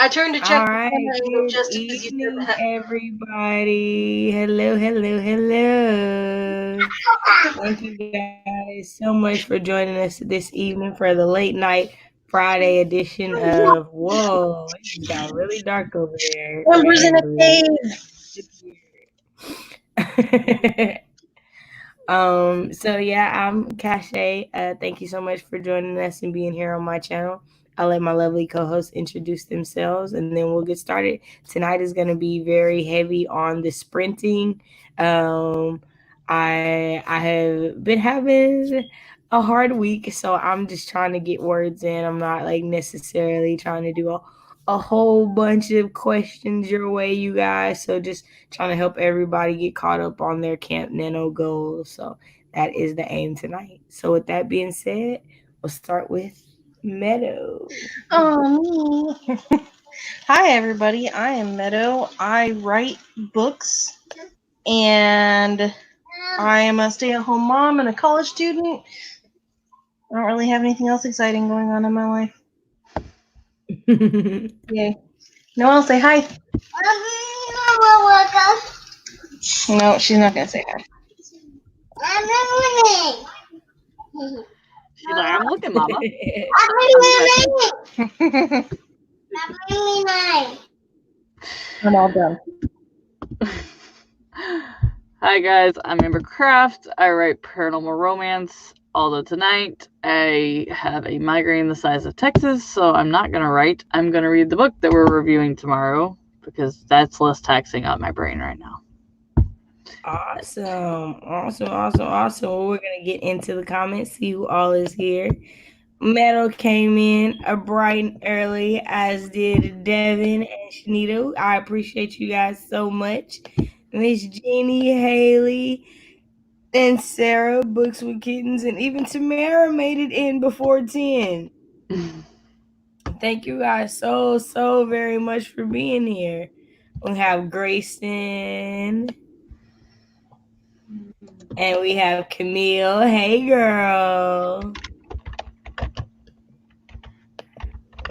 I turned to check All the right, camera good just as you said evening, that. everybody. Hello, hello, hello. Thank you guys so much for joining us this evening for the late night Friday edition of Whoa. It just got really dark over there, Embers in a Amber. cave. So yeah, I'm Cache. Thank you so much for joining us and being here on my channel. I'll let my lovely co-hosts introduce themselves and then we'll get started. Tonight is going to be very heavy on the sprinting. Um, I have been having a hard week, so I'm just trying to get words in. I'm not like necessarily trying to do a whole bunch of questions your way, you guys. So just trying to help everybody get caught up on their Camp Nano goals. So that is the aim tonight. So with that being said, we'll start with Meadow. Oh, me. Hi, everybody. I am Meadow. I write books, and I am a stay-at-home mom and a college student. I don't really have anything else exciting going on in my life. Yay. No one will say hi. No, she's not going to say hi. She's like, I'm looking, Mama. I'm all done. Hi guys, I'm Amber Craft. I write paranormal romance. Although tonight I have a migraine the size of Texas, so I'm not gonna write. I'm gonna read the book that we're reviewing tomorrow because that's less taxing on my brain right now. Awesome. Well, we're going to get into the comments, see who all is here. Meadow came in bright and early, as did Devin and Shanita. I appreciate you guys so much. Miss Jeannie, Haley, and Sarah, Books with Kittens, and even Tamara made it in before 10. Thank you guys so very much for being here. We have Grayson. And we have Camille. Hey, girl.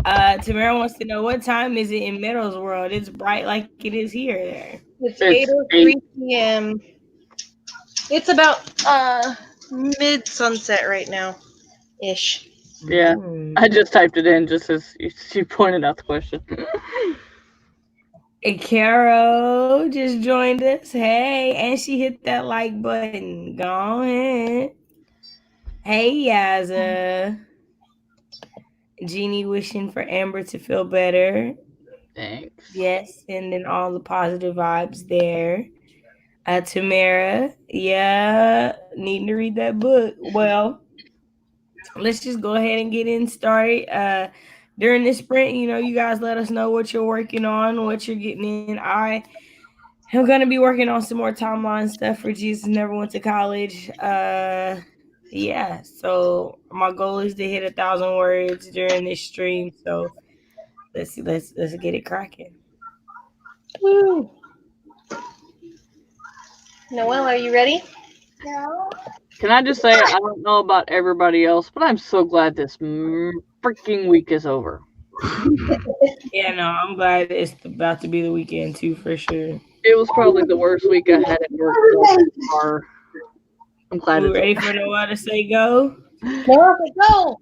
Tamara wants to know what time is it in Meadow's world? It's bright like it is here there. It's It's 8:03 p.m. It's about mid sunset right now, ish. Yeah, I just typed it in just as she pointed out the question. And Carol just joined us. Hey, and she hit that like button. Go ahead. Hey, Yaza. Jeannie wishing for Amber to feel better. Thanks. Yes, sending all the positive vibes there. Tamara, yeah, needing to read that book. Well, let's just go ahead and get in started. During this sprint, you guys let us know what you're working on, what you're getting in. I am gonna be working on some more timeline stuff for Jesus Never Went to College. Yeah, so my goal is to hit 1,000 words during this stream. So let's get it cracking. Woo! Noelle, are you ready? No. Can I just say, I don't know about everybody else, but I'm so glad this freaking week is over. Yeah, no, I'm glad it's about to be the weekend too, for sure. It was probably the worst week I had at work so far. I'm glad We it's ready over. for Noah to say go? Noelle, say go!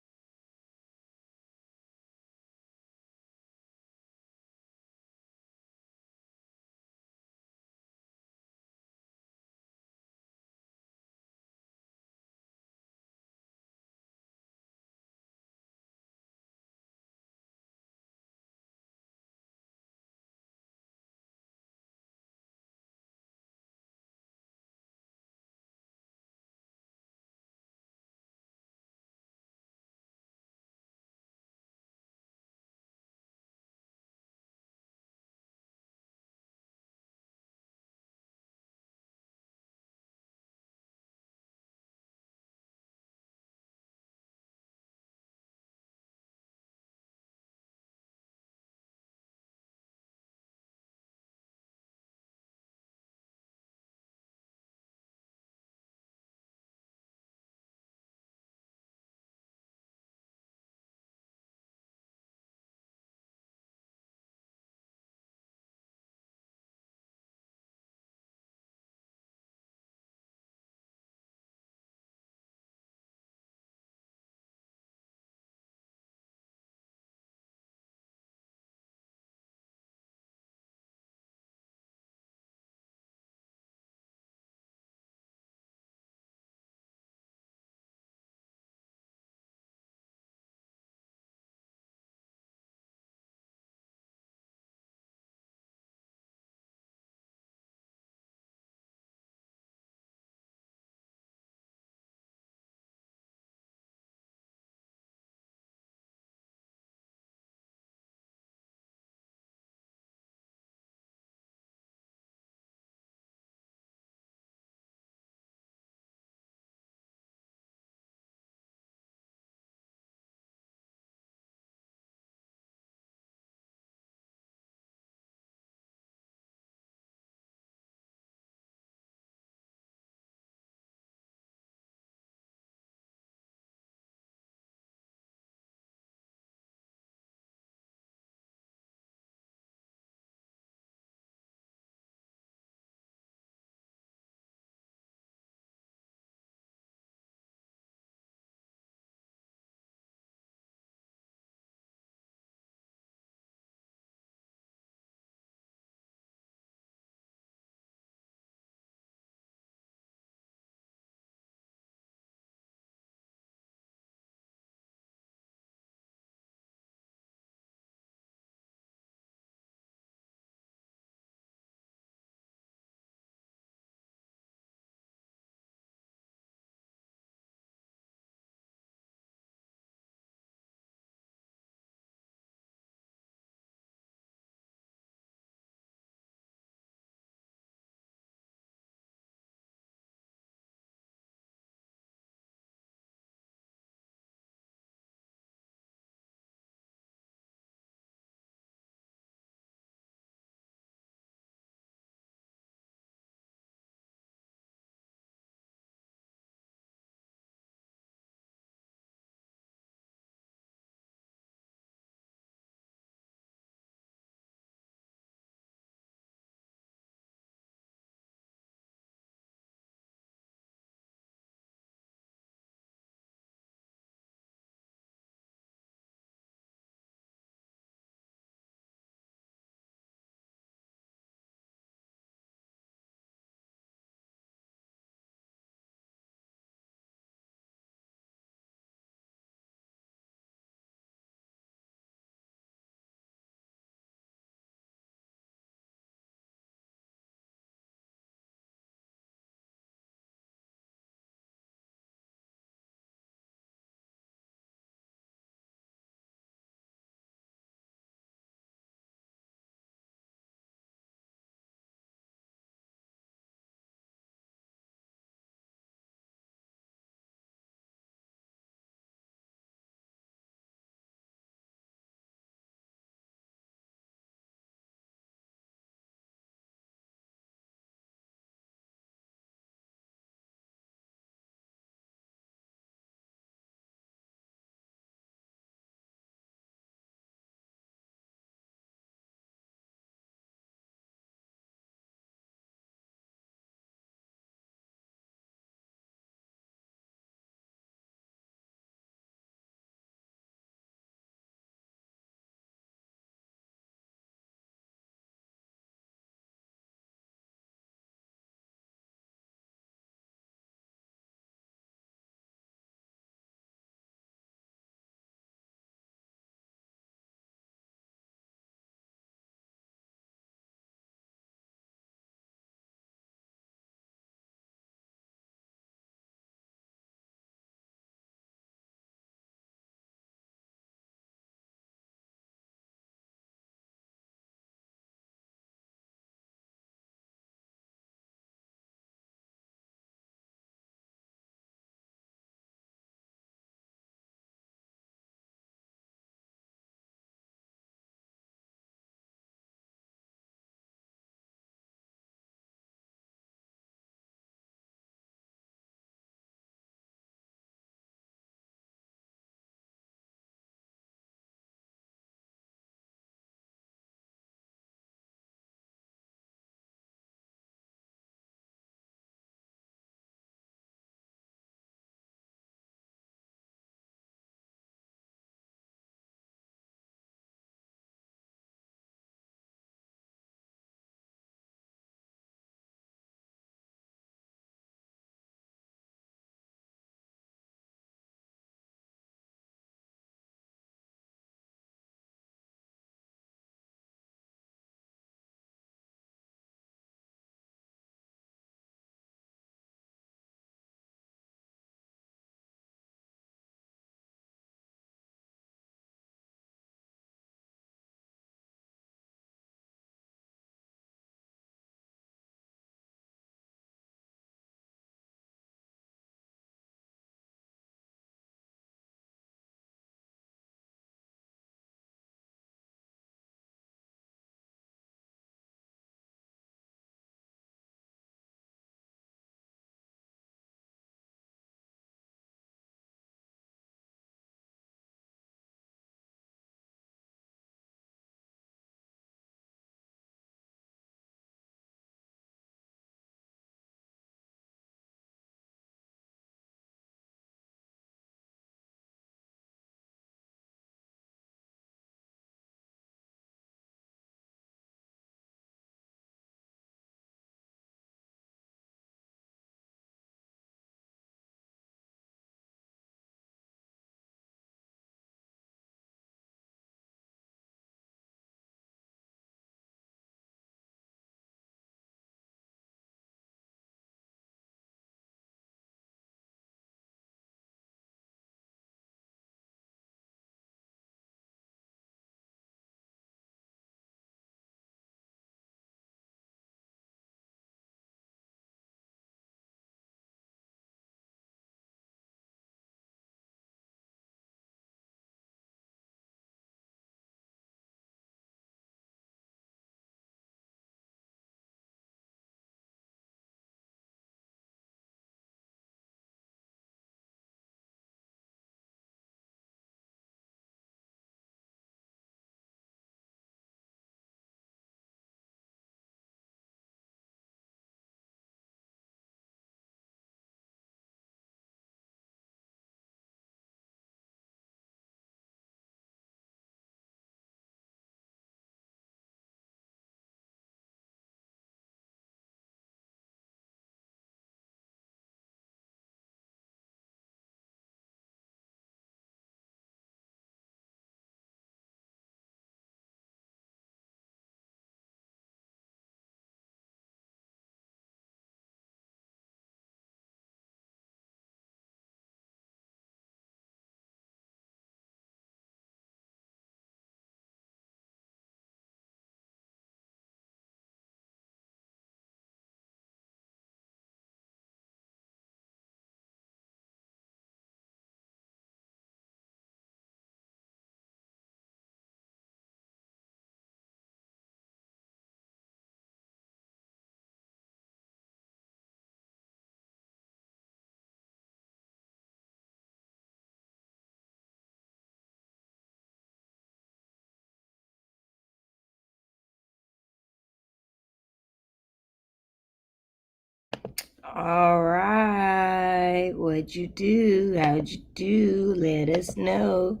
All right. What'd you do? How'd you do? Let us know.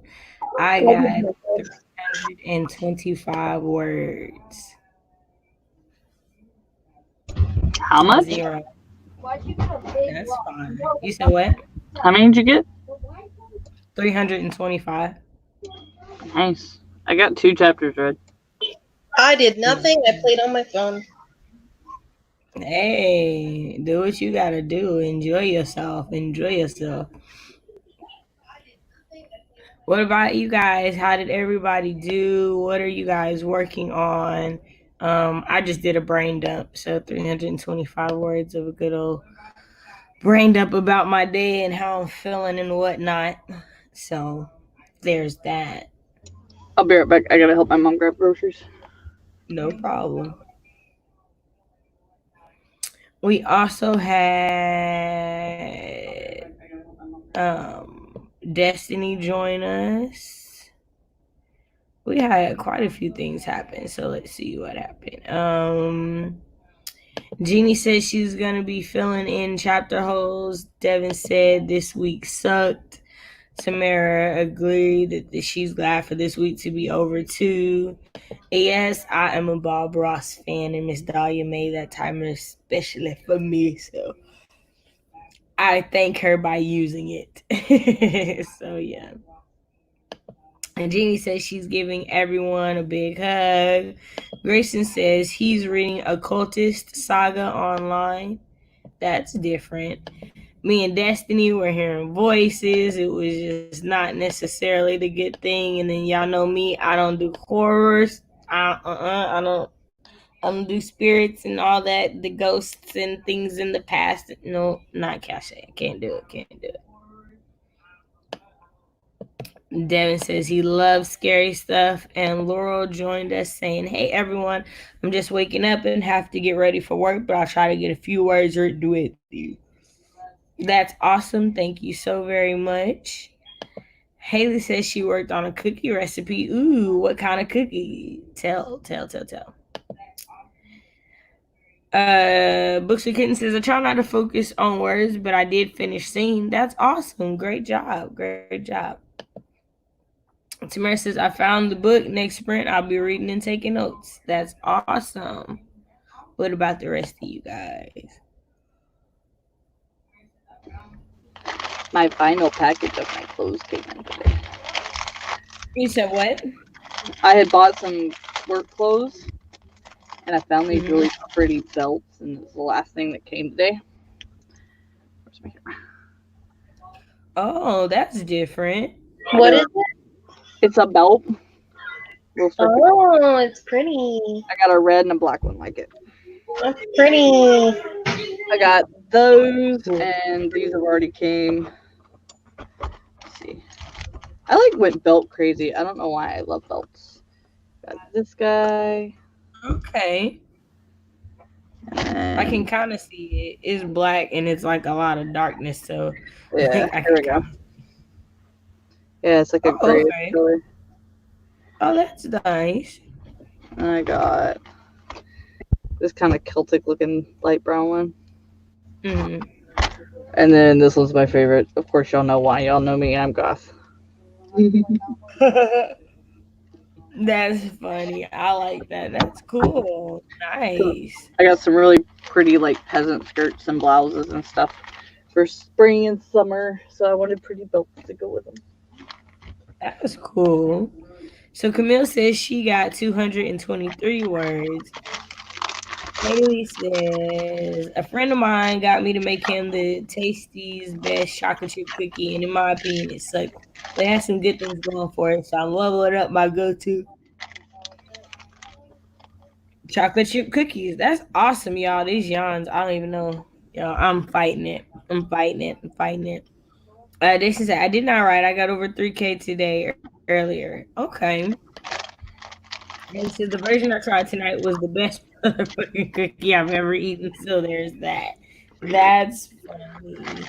I got 325 words. How much? 0. That's fine. You said what? How many did you get? 325. Nice. I got 2 chapters read. I did nothing. I played on my phone. Hey, do what you gotta do. Enjoy yourself. Enjoy yourself. What about you guys? How did everybody do? What are you guys working on? I just did a brain dump, so 325 words of a good old brain dump about my day and how I'm feeling and whatnot. So there's that. I'll be right back. I gotta help my mom grab groceries. No problem. We also had Destiny join us. We had quite a few things happen, so let's see what happened. Jeannie said she's gonna be filling in chapter holes. Devin said this week sucked. Tamara agreed that she's glad for this week to be over too. Yes, I am a Bob Ross fan, and Miss Dahlia made that timer especially for me, so I thank her by using it. So yeah. And Jeannie says she's giving everyone a big hug. Grayson says he's reading Occultist Saga online. That's different. Me and Destiny were hearing voices. It was just not necessarily the good thing. And then y'all know me, I don't do horrors. I don't do spirits and all that, the ghosts and things in the past. No, not Cache. Can't do it. Can't do it. Devin says he loves scary stuff. And Laurel joined us saying, hey, everyone, I'm just waking up and have to get ready for work, but I'll try to get a few words written with you. That's awesome. Thank you so very much. Haley says she worked on a cookie recipe. Ooh, what kind of cookie? Tell. Books for Kitten says, I try not to focus on words, but I did finish singing. That's awesome. Great job. Great job. Tamara says, I found the book. Next sprint, I'll be reading and taking notes. That's awesome. What about the rest of you guys? My final package of my clothes came in today. You said what? I had bought some work clothes, and I found these really pretty belts, and it's the last thing that came today. Where's my camera? Oh, that's different. What is it? It's a belt. Oh, it's pretty. I got a red and a black one like it. That's pretty. I got those, and these have already came. Let's see. I went belt crazy. I don't know why I love belts. Got this guy. Okay. I can kind of see it. It's black and it's like a lot of darkness, so yeah, there we go. Yeah, it's like a gray color. Oh, that's nice. I got this kind of Celtic looking light brown one. Mm-hmm. And then this one's my favorite. Of course, y'all know why. Y'all know me. I'm goth. That's funny. I like that. That's cool. Nice. I got some really pretty peasant skirts and blouses and stuff for spring and summer. So I wanted pretty belts to go with them. That's cool. So Camille says she got 223 words. Haley says, a friend of mine got me to make him the Tasty's best chocolate chip cookie, and in my opinion, it sucked. But it has some good things going for it, so I'm leveling up my go-to chocolate chip cookies. That's awesome, y'all. These yawns, I don't even know. I'm fighting it. This is I did not write. I got over 3K today earlier. Okay. And so the version I tried tonight was the best motherfucking cookie I've ever eaten. So there's that. That's funny.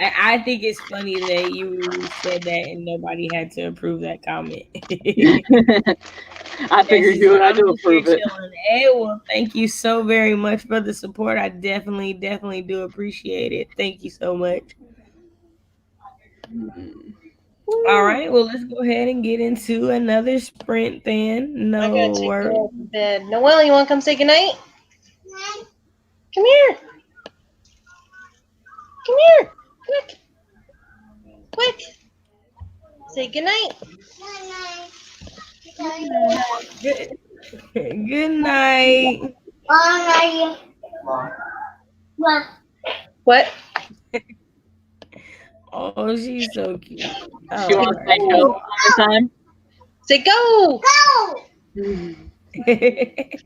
I think it's funny that you said that and nobody had to approve that comment. I figured you had to approve it. Hey, well, thank you so very much for the support. I definitely do appreciate it. Thank you so much. All right, well, let's go ahead and get into another sprint then. I gotta take No her worries. off the bed. Noelle, you want to come say goodnight? Come here. Come here. Quick. Quick. Say goodnight. Good night. What? Oh, she's so cute. Oh, She wants to say go one more time. Say go. right.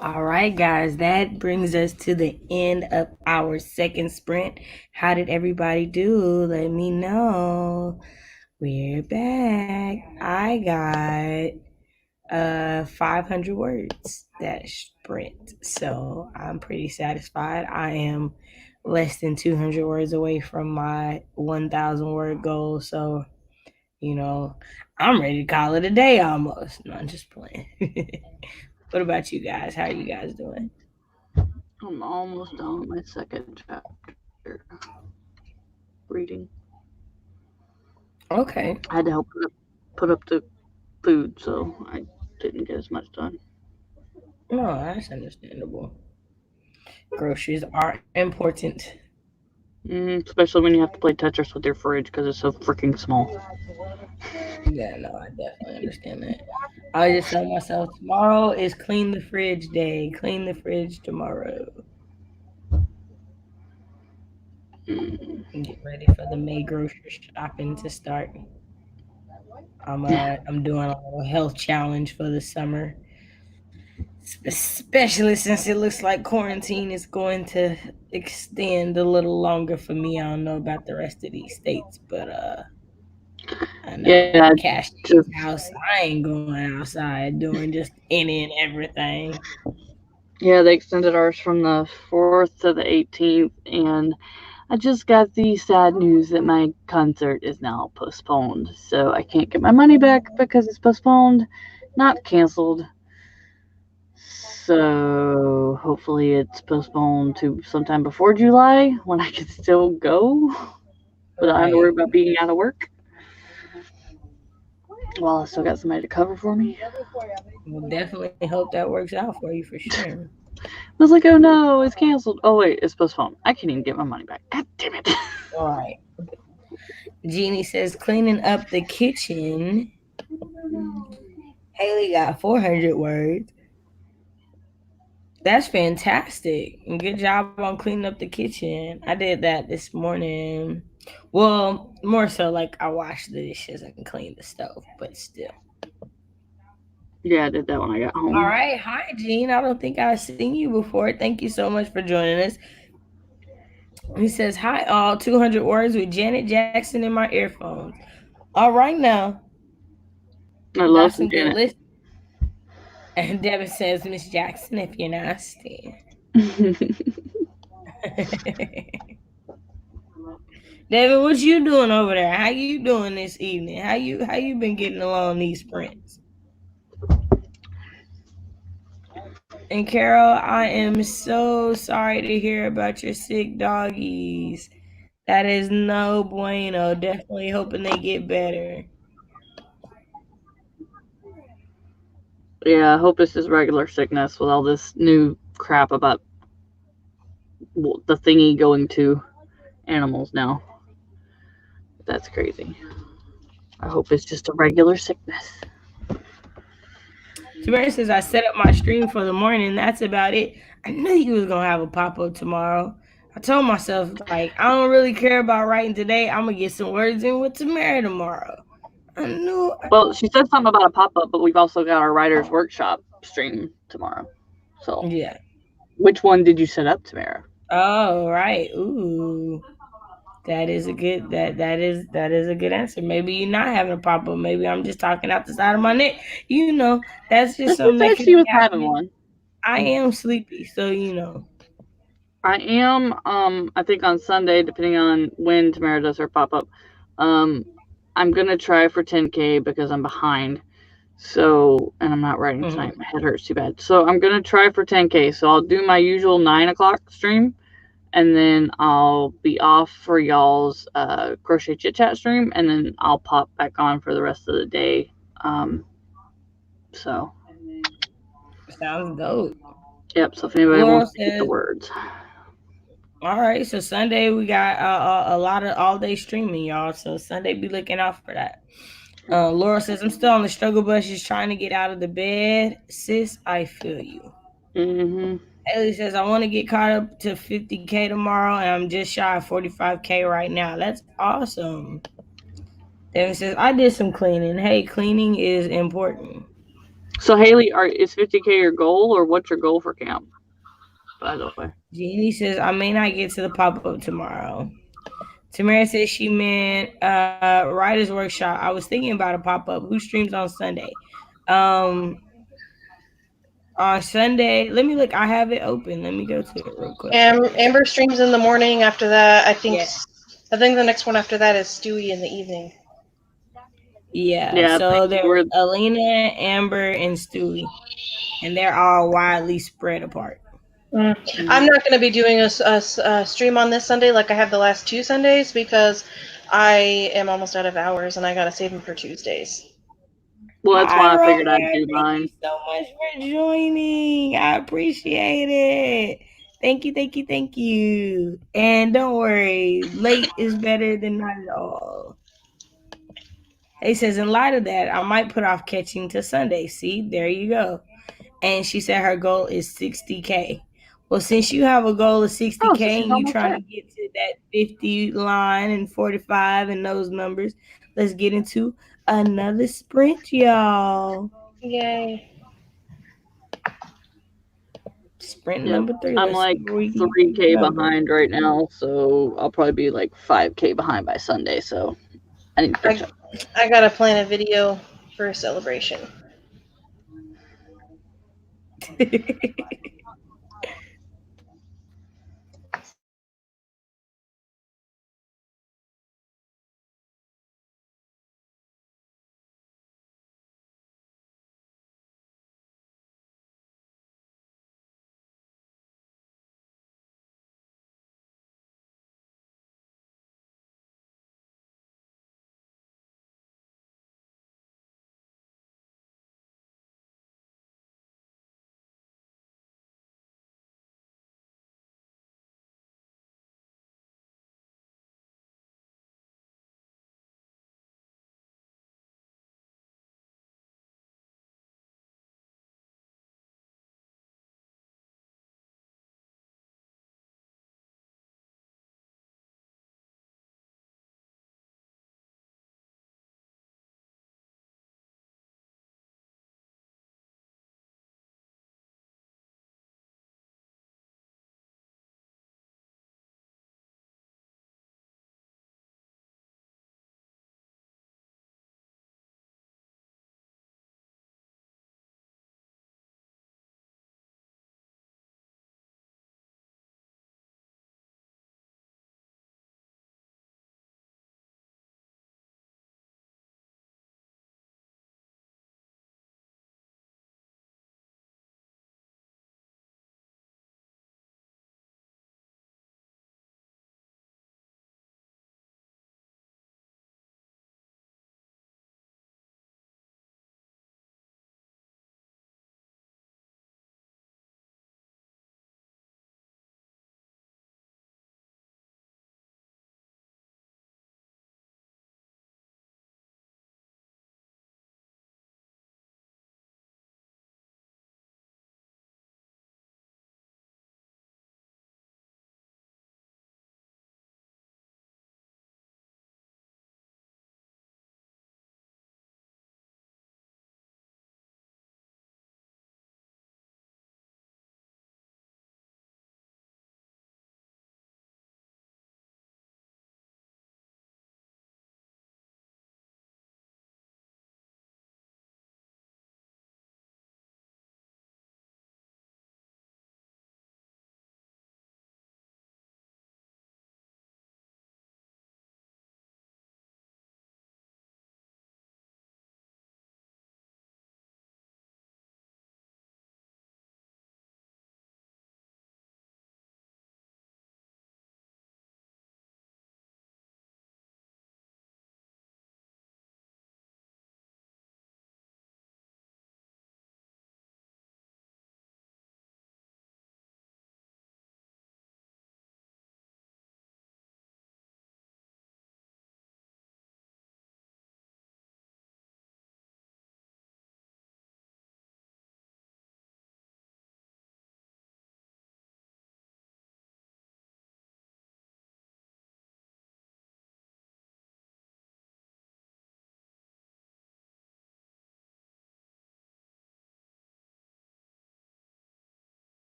All right, guys, that brings us to the end of our second sprint. How did everybody do? Let me know. We're back. I got 500 words that sprint. So I'm pretty satisfied. I am less than 200 words away from my 1,000 word goal. So, I'm ready to call it a day almost. No, I'm just playing. What about you guys? How are you guys doing? I'm almost done with my second chapter reading. Okay. I had to help put up the food, so I didn't get as much done. No, that's understandable. Groceries are important. Especially when you have to play Tetris with your fridge because it's so freaking small. Yeah, no, I definitely understand that. I just tell myself tomorrow is clean the fridge day. Clean the fridge tomorrow. And get ready for the May grocery shopping to start. I'm doing a little health challenge for the summer, especially since it looks like quarantine is going to extend a little longer for me. I don't know about the rest of these states, but I know Yeah, Cash's just house. I ain't going outside doing just any and everything. yeah, they extended ours from the 4th to the 18th, and I just got the sad news that my concert is now postponed. So I can't get my money back because it's postponed, not canceled. So hopefully it's postponed to sometime before July when I can still go, but I don't have to worry Right. about being out of work. Well, I still got somebody to cover for me. We'll definitely hope that works out for you for sure. I was like, oh no, it's canceled. Oh wait, it's postponed. I can't even get my money back. God damn it. All right. Jeannie says cleaning up the kitchen. Haley got 400 words. That's fantastic. And good job on cleaning up the kitchen. I did that this morning. Well, more so like I washed the dishes and cleaned the stove, but still. Yeah, I did that when I got All home. right. Hi, Jean. I don't think I've seen you before. Thank you so much for joining us. He says, hi, all 200 words with Janet Jackson in my earphones. All right, now. I love That's some some good Janet. listening. And Devin says, Miss Jackson, if you're nasty. David, what you doing over there? How you doing this evening? How you been getting along these sprints? And Carol, I am so sorry to hear about your sick doggies. That is no bueno. Definitely hoping they get better. Yeah, I hope it's just regular sickness with all this new crap about the thingy going to animals now. That's crazy. I hope it's just a regular sickness. Tamara says I set up my stream for the morning. That's about it. I knew you was gonna have a pop up tomorrow. I told myself like I don't really care about writing today. I'm gonna get some words in with Tamara tomorrow. I knew. Well, she said something about a pop up, but we've also got our writers workshop stream tomorrow. So, Yeah. which one did you set up, Tamara? Oh right. Ooh. That is a good answer. Maybe you're not having a pop up. Maybe I'm just talking out the side of my neck. That's just She something that said could she be was having happening. one. I am sleepy, so. I am. I think on Sunday, depending on when Tamara does her pop up, um, I'm gonna try for 10K because I'm behind. So, and I'm not writing Mhm. tonight. My head hurts too bad. So I'm gonna try for 10K. So I'll do my usual 9 o'clock stream, and then I'll be off for y'all's crochet chit chat stream, and then I'll pop back on for the rest of the day. So Sounds dope. yep. So if anybody Laurel wants to get the says, words, all right, so Sunday we got a lot of all day streaming, y'all. So Sunday be looking out for that. Laura says, I'm still on the struggle bus, just trying to get out of the bed. Sis, I feel you. mm-hmm. Haley says, I want to get caught up to 50K tomorrow, and I'm just shy of 45K right now. That's awesome. Devin says, I did some cleaning. Hey, cleaning is important. So Haley, is 50K your goal, or what's your goal for camp? By the way, Jeannie says I may not get to the pop up tomorrow. Tamara says she meant writers workshop. I was thinking about a pop up. Who streams on Sunday? Um, on Sunday, let me look. I have it open. Let me go to it real quick. Amber streams in the morning. After that, I think Yeah. the next one after that is Stewie in the evening. Yeah. yeah, So thank you. there's Alina, Amber, and Stewie, and they're all widely spread apart. I'm not going to be doing a stream on this Sunday like I have the last 2 Sundays because I am almost out of hours and I got to save them for Tuesdays. Well, that's Hi, why I figured I'd Romer. do Thank mine. you so much for joining. I appreciate it. Thank you, thank you, thank you. And don't worry, late is better than not at all. He says, in light of that, I might put off catching to Sunday. See, there you go. And she said her goal is 60K. Well, since you have a goal of Oh, so 60K she's and you almost trying there. to get to that 50 line and 45 and those numbers, let's get into another sprint, y'all. Yay. Sprint Yep. number 3. I'm Let's like see where we can get 3K number. behind right now, so I'll probably be like 5K behind by Sunday. So I need to catch up. I got to plan a video for a celebration.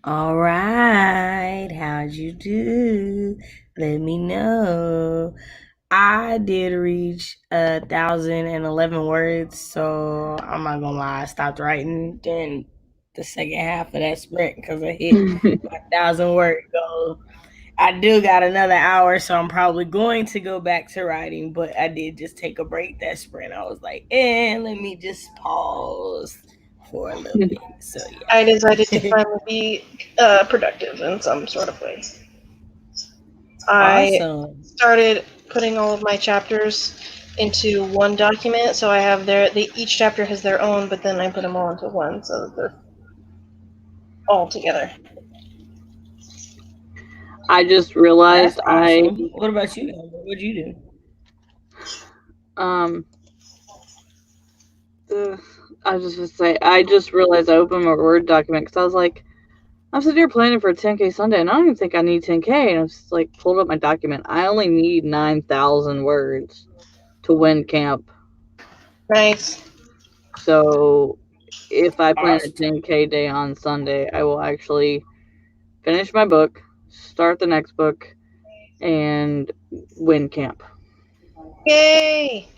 All right, how'd you do? Let me know. I did reach 1,011 words, so I'm not gonna lie, I stopped writing during the second half of that sprint because I hit my 1,000 word goal. I do got another hour, so I'm probably going to go back to writing, but I did just take a break that sprint. I was like, let me just pause for a little bit. So yeah. I decided to finally be productive in some sort of way. I Awesome. started putting all of my chapters into one document, so I have each chapter has their own, but then I put them all into one so that they're all together. I just realized That's awesome. What about you, Amber? What'd you do? I was just gonna say, I just realized I opened my Word document because I was like, I'm sitting here planning for a 10K Sunday, and I don't even think I need 10K. And I was like, pulled up my document. I only need 9,000 words to win camp. Nice. So if I plan a Awesome. 10K day on Sunday, I will actually finish my book, start the next book, and win camp. Yay!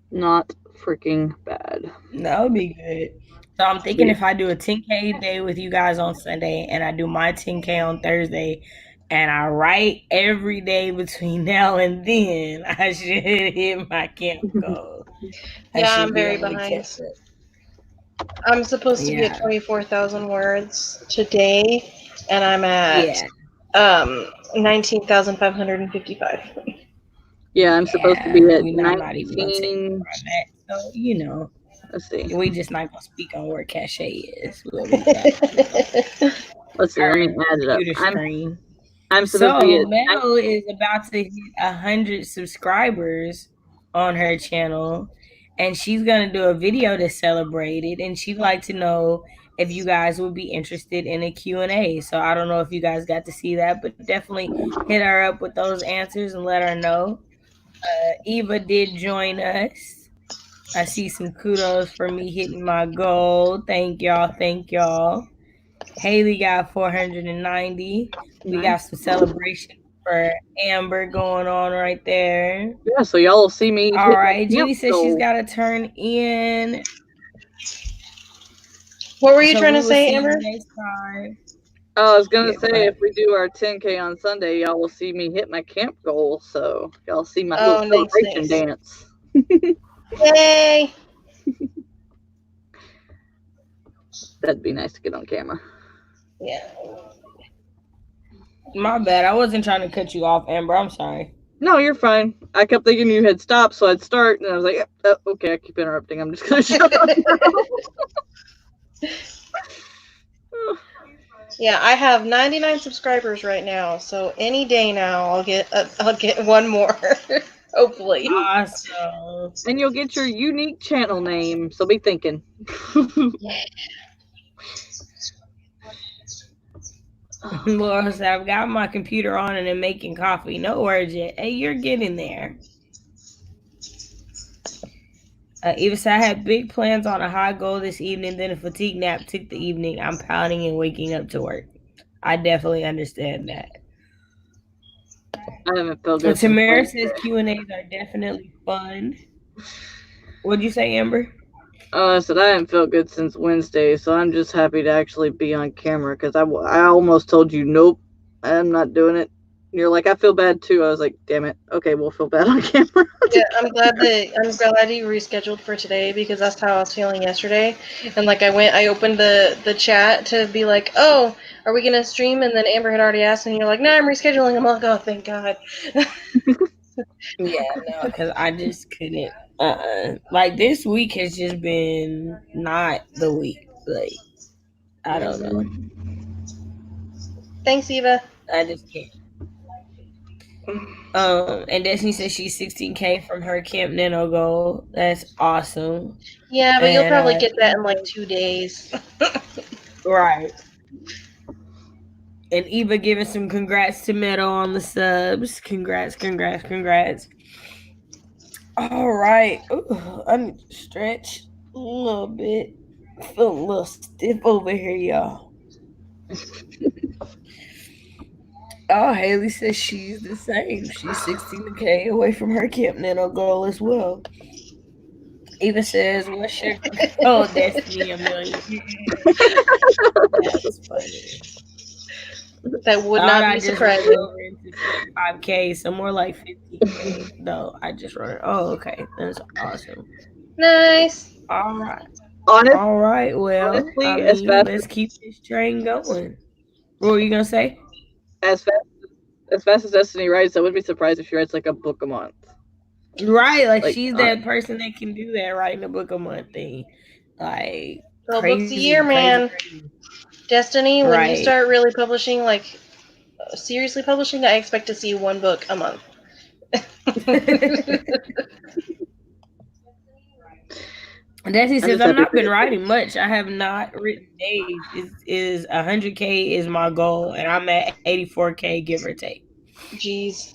Not freaking bad. That would be good. So I'm thinking if I do a 10K day with you guys on Sunday and I do my 10K on Thursday and I write every day between now and then, I should hit my camp goal. Yeah, I'm very behind. I'm supposed to be at 24,000 words today, and I'm at 19,555. Yeah, I'm supposed to be at I'm not even gonna take 19. on that. So you know, Let's see. we just not gonna speak on where cachet is. We'll leave that. Let's see. Let me add it up. I'm supposed to be at. Mel is about to hit 100 subscribers on her channel, and she's gonna do a video to celebrate it. And she'd like to know if you guys would be interested in a Q&A. So I don't know if you guys got to see that, but definitely hit her up with those answers and let her know. Eva did join us. I see some kudos for me hitting my goal. Thank y'all. Thank y'all. Haley got 490. We got some celebration for Amber going on right there. Yeah, so y'all will see me. All right. Jenny says she's got to turn in. What were you trying to say, Amber? Next time. I was gonna say if we do our 10K on Sunday, y'all will see me hit my camp goal. So y'all see my little celebration dance. Yay! That'd be nice to get on camera. Yeah. My bad. I wasn't trying to cut you off, Amber. I'm sorry. No, you're fine. I kept thinking you had stopped, so I'd start, and I was like, okay, I keep interrupting. I'm just gonna shut up now. Yeah, I have 99 subscribers right now, so any day now I'll get one more, hopefully. Awesome. And you'll get your unique channel name, so be thinking. Laura said, I've got my computer on and I'm making coffee. No worries yet. Hey, you're getting there. Eva said, I had big plans on a high goal this evening, then a fatigue nap took the evening. I'm pouting and waking up to work. I definitely understand that. I haven't felt good. Tamara says Q&As are definitely fun. What'd you say, Amber? I said I haven't felt good since Wednesday, so I'm just happy to actually be on camera because I almost told you, nope, I'm not doing it. You're like, I feel bad too. I was like, damn it. Okay, we'll feel bad on camera. Yeah, I'm glad you rescheduled for today because that's how I was feeling yesterday. And like I opened the chat to be like, oh, are we gonna stream? And then Amber had already asked, and you're like, no, I'm rescheduling. I'm like, oh, thank God. Yeah, no, because I just couldn't. Like this week has just been not the week. Like I don't know. Thanks, Eva. I just can't. And Destiny says she's 16K from her Camp Nano goal. That's awesome. Yeah, but you'll probably get that in like 2 days. Right. And Eva giving some congrats to Meadow on the subs. Congrats. All right. Ooh, I need to stretch a little bit. I feel a little stiff over here, y'all. Oh, Haley says she's the same. She's 16K away from her Camp Nano goal as well. Even says, what's your goal, Destiny? A million. That's funny. That would Thought not I be just rolled surprising. over into 55K, so more like 15K. Though I just wrote it. Oh, okay. That's awesome. Nice. All right. Honest, All right. Well, I honestly, mean, let's keep this train going. What were you going to say? as fast as fast as Destiny writes, I wouldn't be surprised if she writes like a book a month. Right. Like, Like, she's that person that can do that, writing a book a month thing. Like, 12 books a year, crazy, crazy, man. crazy. Destiny, when you Right. start really publishing, like seriously publishing, I expect to see one book a month. Desi I'm says, just I've happy not for been you. writing much. I have not written days. Is 100K is my goal, and I'm at 84K, give or take. Jeez.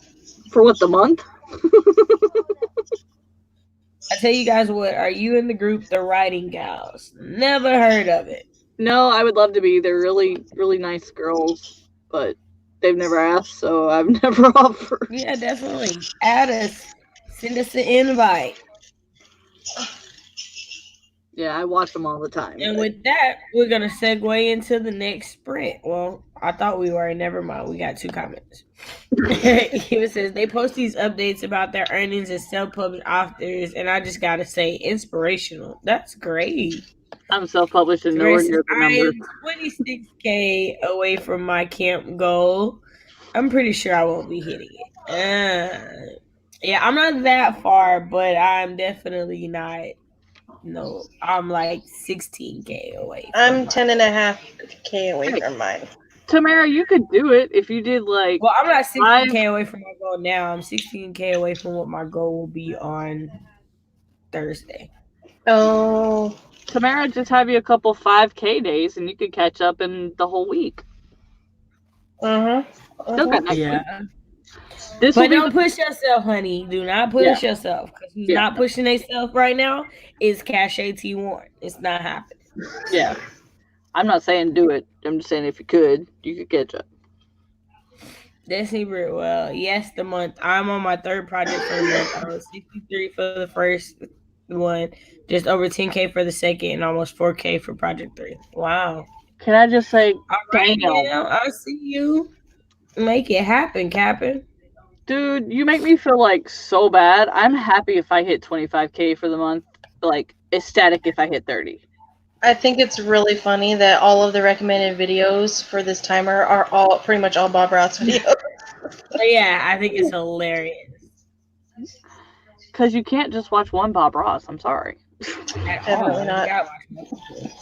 For what, the month? I tell you guys what, are you in the group, the Writing Gals? Never heard of it. No, I would love to be. They're really, really nice girls, but they've never asked, so I've never offered. Yeah, definitely. Add us. Send us an invite. Yeah, I watch them all the time. And But with that, we're going to segue into the next sprint. Well, I thought we were. Never mind. We got 2 comments. He says they post these updates about their earnings as self-published authors, and I just gotta say, inspirational. That's great. I'm self-published and nowhere Versus, near the I numbers. am 26K away from my camp goal. I'm pretty sure I won't be hitting it. Yeah, I'm not that far, but I'm definitely not. No, I'm like 16K away from I'm my 10.5K away Hey, from mine. Tamara, you could do it if you did like Well, I'm not 5. 16K away from my goal now. I'm 16K away from what my goal will be on Thursday. Oh. Tamara, just have you a couple 5K days, and you could catch up in the whole week. Still got next week. Yeah. This But will be don't push yourself, honey. Do not push yourself. Because who's Yeah. not pushing themselves right now is Cache T1. It's not happening. Yeah. I'm not saying do it. I'm just saying if you could catch up. Destiny well, yes, the month. I'm on my 3rd project for the month. I was 63 for the first one, just over 10K for the second, and almost 4K for project 3. Wow. Can I just say, All right, now I see you. Make it happen, Captain. dude, you make me feel like so bad. I'm happy if I hit 25K for the month. Like, ecstatic if I hit 30. I think it's really funny that all of the recommended videos for this timer are all pretty much all Bob Ross videos. Yeah, I think it's hilarious. Because you can't just watch one Bob Ross. I'm sorry. At all. Definitely not. You gotta watch multiple.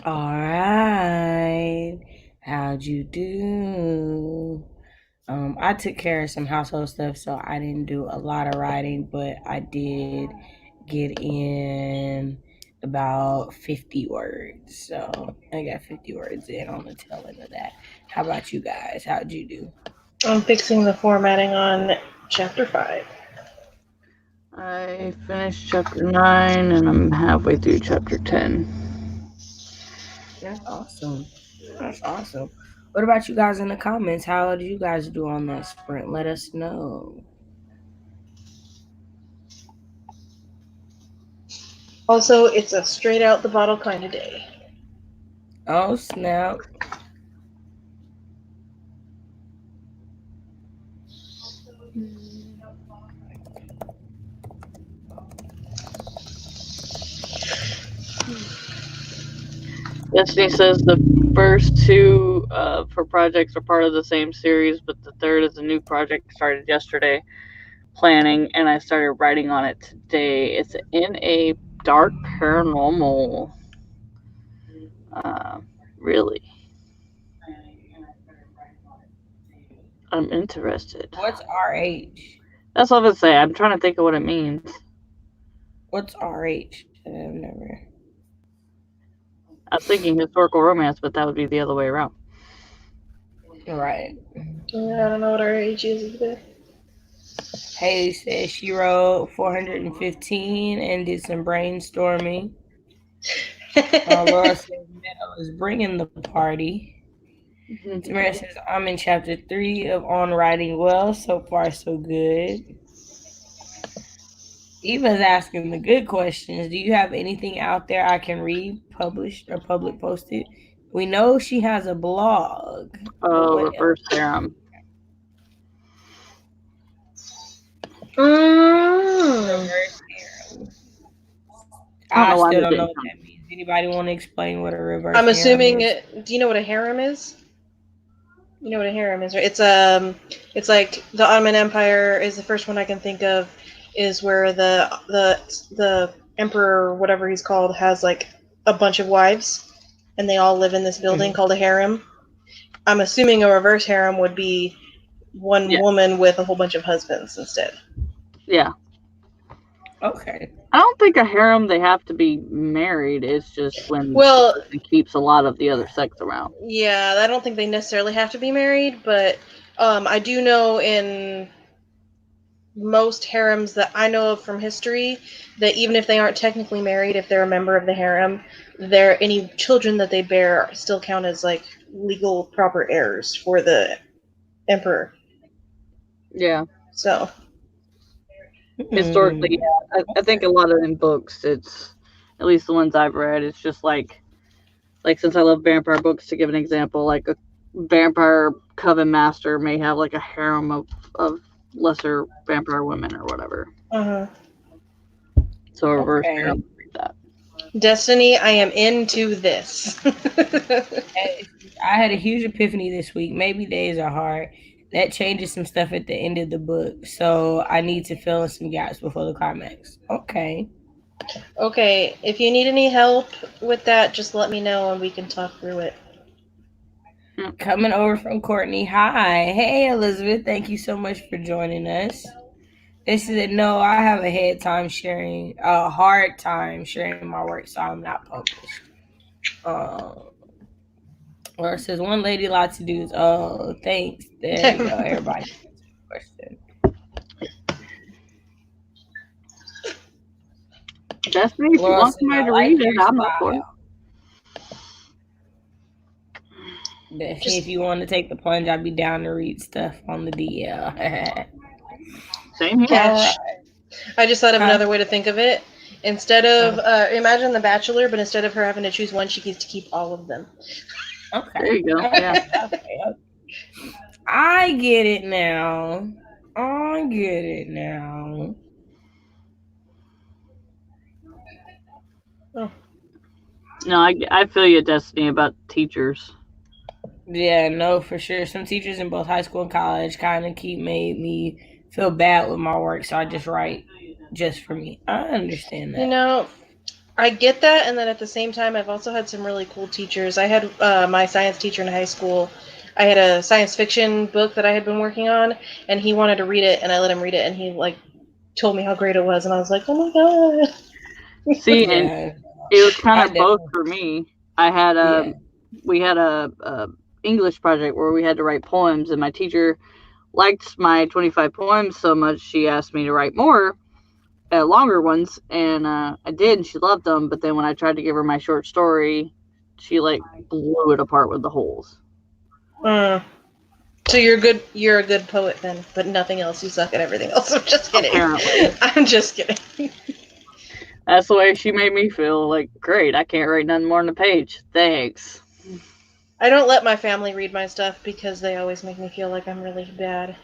All right. How'd you do? I took care of some household stuff, so I didn't do a lot of writing, but I did get in about 50 words. So I got 50 words in on the tail end of that. How about you guys? How'd you do? I'm fixing the formatting on chapter 5. I finished chapter 9 and I'm halfway through chapter 10. That's awesome. That's awesome. What about you guys in the comments? How did you guys do on that sprint? Let us know. Also, it's a straight out the bottle kind of day. Oh, snap. Destiny says the first two for projects are part of the same series, but the third is a new project started yesterday planning, and I started writing on it today. It's in a dark paranormal. Really? I'm interested. What's RH? That's what I would say. I'm trying to think of what it means. What's RH? I've never. I was thinking historical romance, but that would be the other way around. Right. Yeah, I don't know what our age is either. Haley says she wrote 415 and did some brainstorming. Laura says Meadow is bringing the party. Tamara says I'm in chapter 3 of On Writing Well. So far, so good. Eva's asking the good questions. Do you have anything out there I can read, published, or public posted? We know she has a blog. Oh, reverse harem. Reverse harem. I still don't know what that means. Anybody want to explain what a reverse harem is? I'm assuming it. Do you know what a harem is? You know what a harem is, right? It's like the Ottoman Empire is the first one I can think of. Is where the emperor, or whatever he's called, has like a bunch of wives, and they all live in this building called a harem. I'm assuming a reverse harem would be one woman with a whole bunch of husbands instead. Yeah. Okay. I don't think a harem they have to be married. It's just when the person keeps a lot of the other sex around. Yeah, I don't think they necessarily have to be married, but I do know in most harems that I know of from history that even if they aren't technically married, if they're a member of the harem, any children that they bear still count as like legal proper heirs for the emperor. Yeah. So historically, yeah, I think a lot of in books, it's at least the ones I've read, it's just like since I love vampire books, to give an example, like a vampire coven master may have like a harem of lesser vampire women or whatever. So a reverse harem would be that. Destiny, I am into this. I had a huge epiphany this week. Maybe days are hard. That changes some stuff at the end of the book, so I need to fill in some gaps before the climax. Okay. Okay, if you need any help with that, just let me know and we can talk through it. Coming over from Courtney. Hi. Hey, Elizabeth. Thank you so much for joining us. This is no, I have a hard time sharing my work, so I'm not published. Or it says one lady lots to do. Oh, thanks. There you go. Everybody answered the question. Destiny, if you want somebody to read it, I'm up for it. If you want to take the plunge, I'd be down to read stuff on the DL. Same here. Right. I just thought of another way to think of it. Instead of imagine The Bachelor, but instead of her having to choose one, she gets to keep all of them. Okay. There you go. Yeah. Okay. I get it now. Oh. No, I feel you, Destiny, about teachers. Yeah, no, for sure. Some teachers in both high school and college kind of made me feel bad with my work, so I just write just for me. I understand that. You know, I get that, and then at the same time, I've also had some really cool teachers. I had my science teacher in high school. I had a science fiction book that I had been working on, and he wanted to read it, and I let him read it, and he like told me how great it was, and I was like, oh my god. See, and Yeah, it was kind I of both definitely. for me. I had Yeah. we had a English project where we had to write poems, and my teacher liked my 25 poems so much she asked me to write more, longer ones, and I did, and she loved them. But then when I tried to give her my short story, she like blew it apart with the holes. Mm. So you're good. You're a good poet then, but nothing else. You suck at everything else. I'm just kidding. Apparently, I'm just kidding. that's the way she made me feel. Like, great, I can't write nothing more than a page. Thanks. I don't let my family read my stuff because they always make me feel like I'm really bad.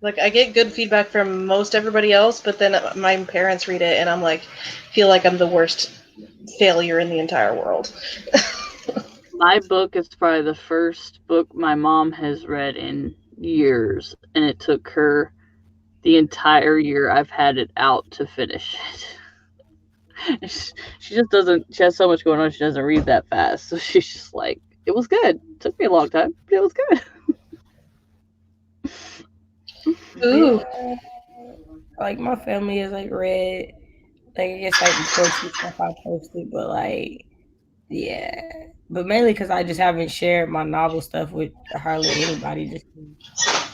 Like I get good feedback from most everybody else, but then my parents read it, and I'm like, feel like I'm the worst failure in the entire world. My book is probably the first book my mom has read in years, and it took her the entire year I've had it out to finish it. She just doesn't. She has so much going on. She doesn't read that fast, so she's just like, "It was good. It took me a long time, but it was good." Ooh. Yeah, like my family is like read, like I guess like the poetry stuff I posted, but like yeah, but mainly because I just haven't shared my novel stuff with hardly anybody. Just 'cause,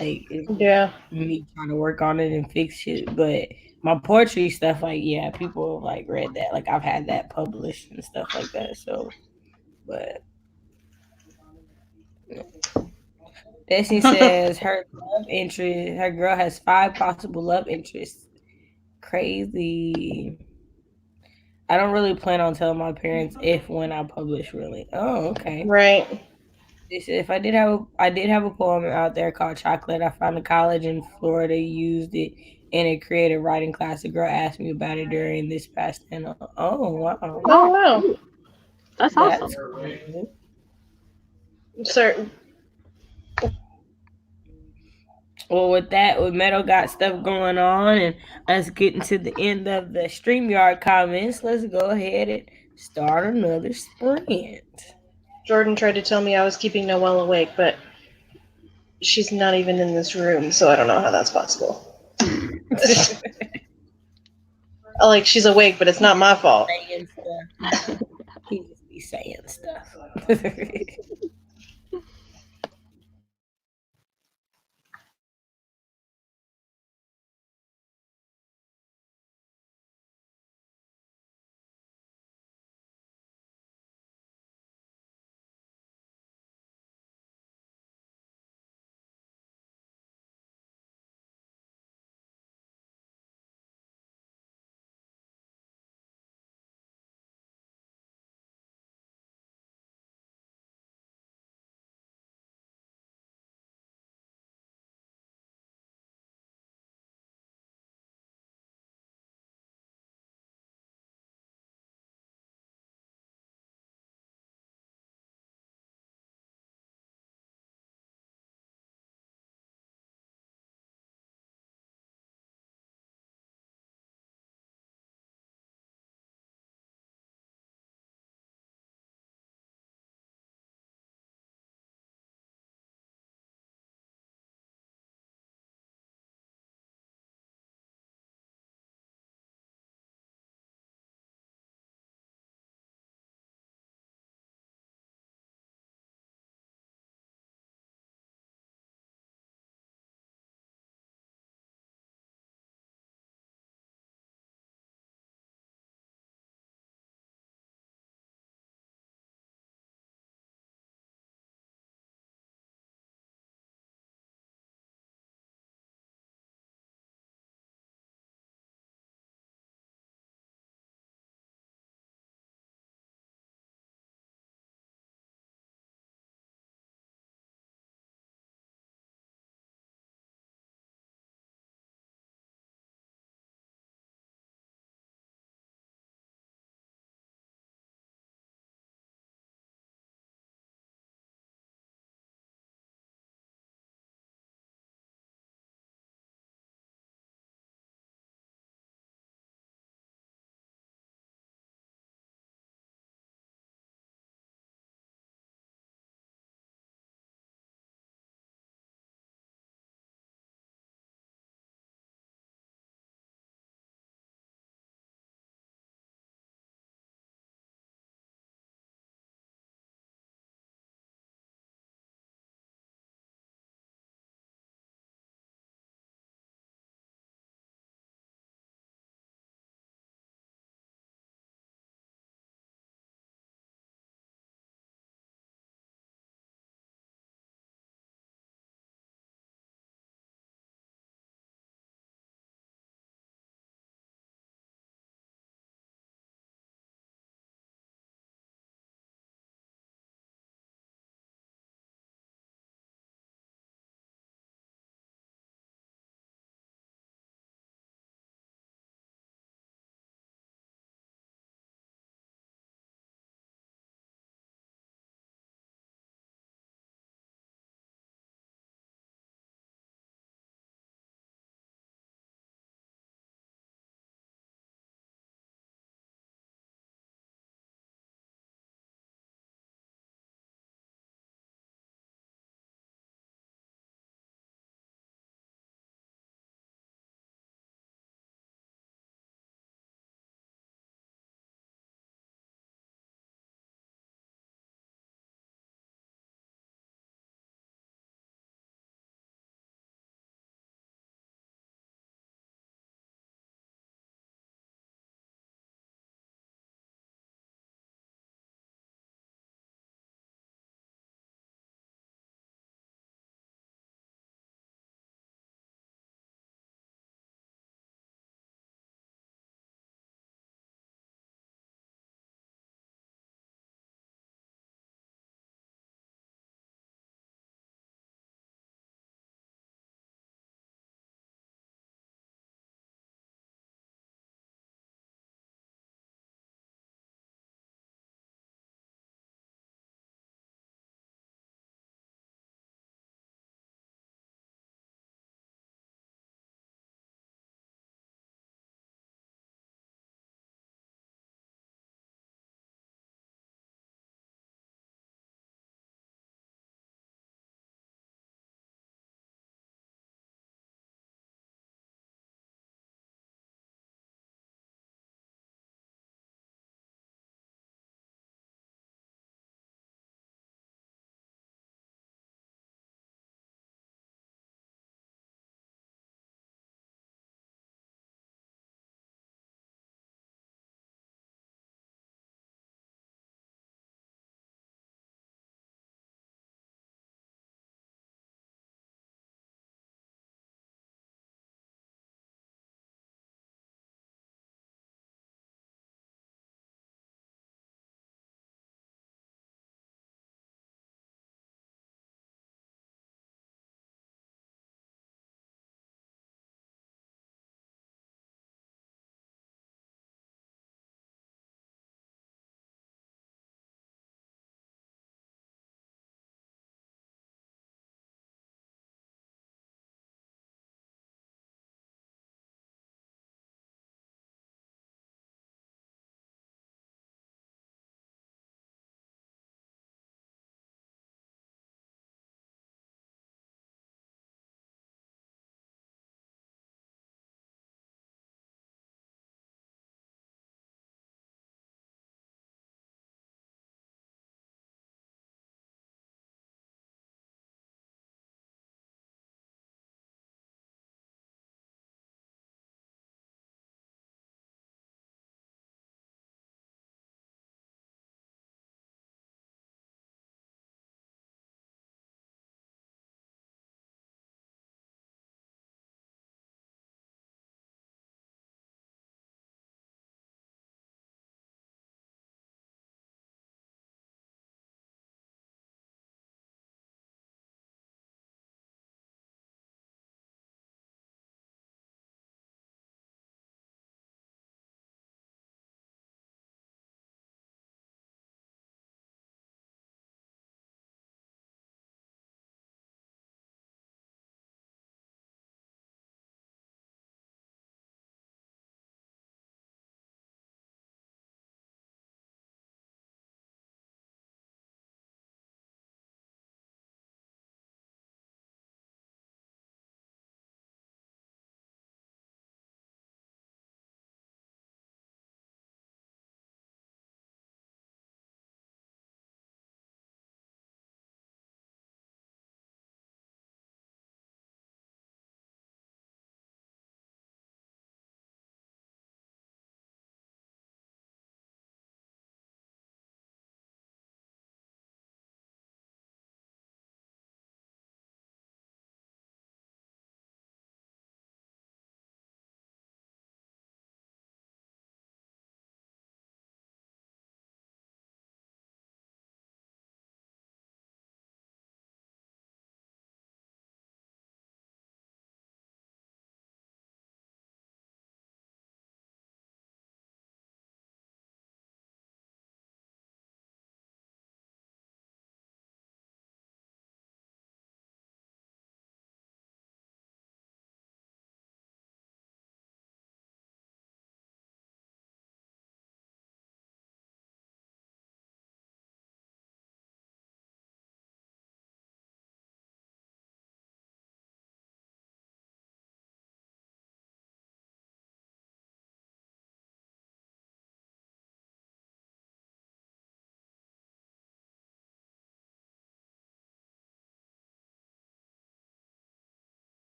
like it's Yeah. me trying to work on it and fix it. But my poetry stuff, like yeah, people have like read that. Like I've had that published and stuff like that. So, but yeah. Destiny says her love interest, her girl has 5 possible love interests. Crazy. I don't really plan on telling my parents if when I publish really. Oh, okay. Right. They said if I did have a poem out there called Chocolate. I found a college in Florida used it in a creative writing class. A girl asked me about it during this past panel. Oh wow. Oh Oh, wow. cool. That's That's awesome. cool. So Well, with that, with Meadow got stuff going on, and us getting to the end of the StreamYard comments, let's go ahead and start another sprint. Jordan tried to tell me I was keeping Noelle awake, but she's not even in this room, so I don't know how that's possible. Like she's awake, but it's not my fault. Saying stuff. He just be saying stuff.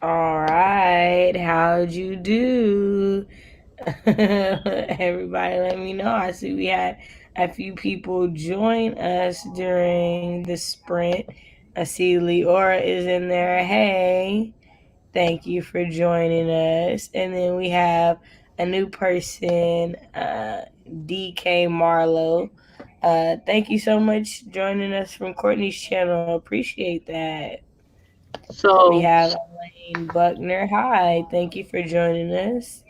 All right, how'd you do? Everybody, let me know. I see we had a few people join us during the sprint. I see Leora is in there. Hey, thank you for joining us. And then we have a new person, DK Marlowe. Thank you so much joining us from Courtney's channel. Appreciate that. We So, have Elaine Buckner. Hi, thank you for joining us.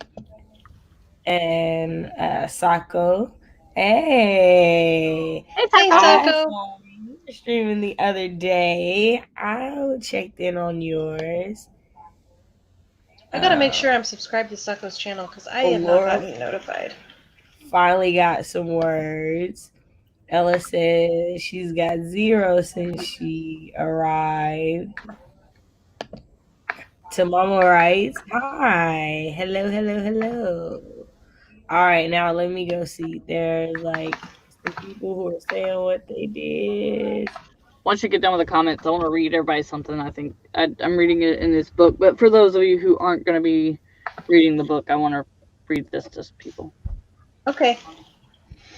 And Sako. Hey, hey, Hey, Taco. I Sako. saw you were streaming the other day. I checked in on yours. I gotta make sure I'm subscribed to Sako's channel because I have not Laura gotten notified. finally got some words. Ella says she's got 0 since she arrived. To Mama writes, hi, hello. All right, now let me go see. There's like some people who are saying what they did. Once you get done with the comments, I want to read everybody something. I think I'm reading it in this book. But for those of you who aren't going to be reading the book, I want to read this to people. Okay.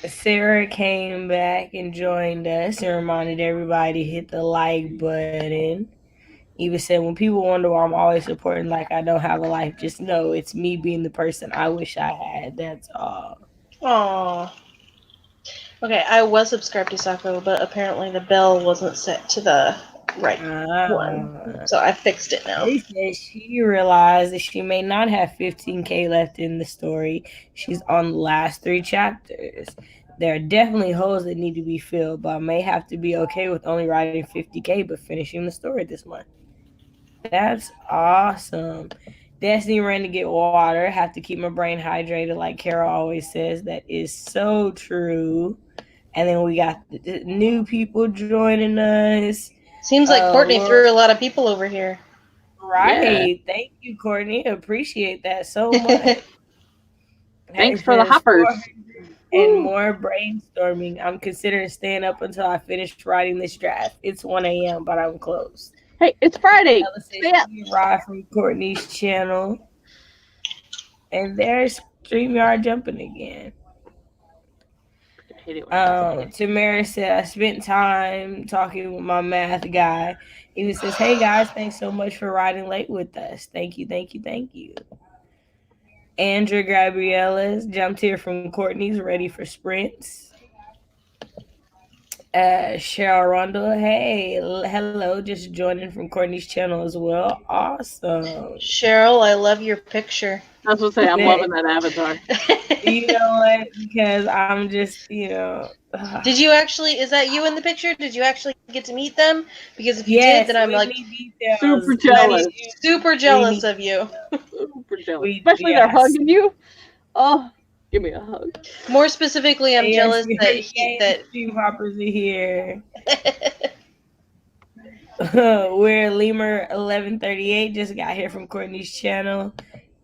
Sarah came back and joined us and reminded everybody to hit the like button. Even said, when people wonder why I'm always supporting like I don't have a life, just know it's me being the person I wish I had. That's all. Aww. Okay, I was subscribed to Sako, but apparently the bell wasn't set to the right one. So I fixed it now. They said she realized that she may not have 15K left in the story. She's on the last 3 chapters. There are definitely holes that need to be filled, but I may have to be okay with only writing 50K but finishing the story this month. That's awesome. Destiny ran to get water. Have to keep my brain hydrated, like Carol always says. That is so true. And then we got the new people joining us. Seems like Courtney threw a lot of people over here. Right. Yeah. Thank you, Courtney. Appreciate that so much. Thanks for the hoppers. And more brainstorming. I'm considering staying up until I finish writing this draft. It's 1 a.m., but I'm close. Hey, it's Friday. Ella says she arrived from Courtney's channel. And there's StreamYard jumping again. Tamara said, I spent time talking with my math guy. He says, hey guys, thanks so much for riding late with us. Thank you. Andrea Gabrielas jumped here from Courtney's, ready for sprints. Cheryl Rundle, hey, hello, just joining from Courtney's channel as well. Awesome. Cheryl, I love your picture. I was going to say, I'm loving that avatar. You know what? Because I'm just, Did you actually, is that you in the picture? Did you actually get to meet them? Because if you did, then I'm like super jealous. Super jealous of you. Super jealous. Especially they're hugging you. Oh, give me a hug. More specifically, I'm jealous that Stream hoppers are here. Where Lemur 1138 just got here from Courtney's channel.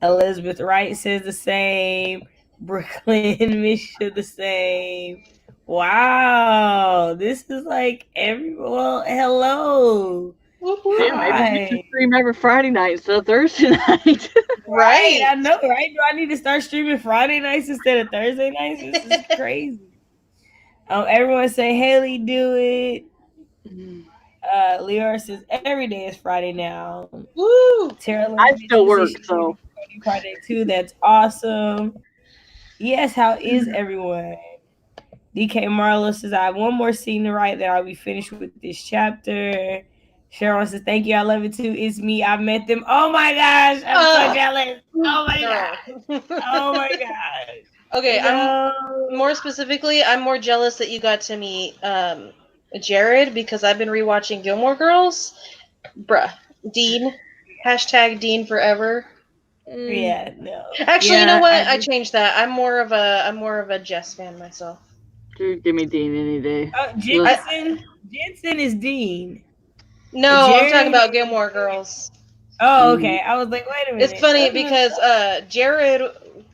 Elizabeth Wright says the same. Brooklyn Misha the same. Wow, this is like well, hello. Yeah, maybe you should stream every Friday night instead of Thursday night. Right. I know, right? Do I need to start streaming Friday nights instead of Thursday nights? This is crazy. Everyone say Haley do it. Leora says every day is Friday now. Woo! Tara I still work, so Friday too. That's awesome. Yes, how is everyone? DK Marlo says, I have one more scene to write that I'll be finished with this chapter. Sharon says, thank you, I love it too. It's me, I met them. Oh my gosh, I'm so jealous. Oh my gosh. Oh my gosh. Okay, I'm more specifically, I'm more jealous that you got to meet Jared because I've been rewatching Gilmore Girls. Bruh. Dean. Hashtag Dean forever. Yeah, no. Actually, you know what? I changed that. I'm more of a Jess fan myself. Dude, give me Dean any day. Jensen is Dean. No, I'm talking about Gilmore Girls. Oh, okay. I was like, wait a minute. It's funny because Jared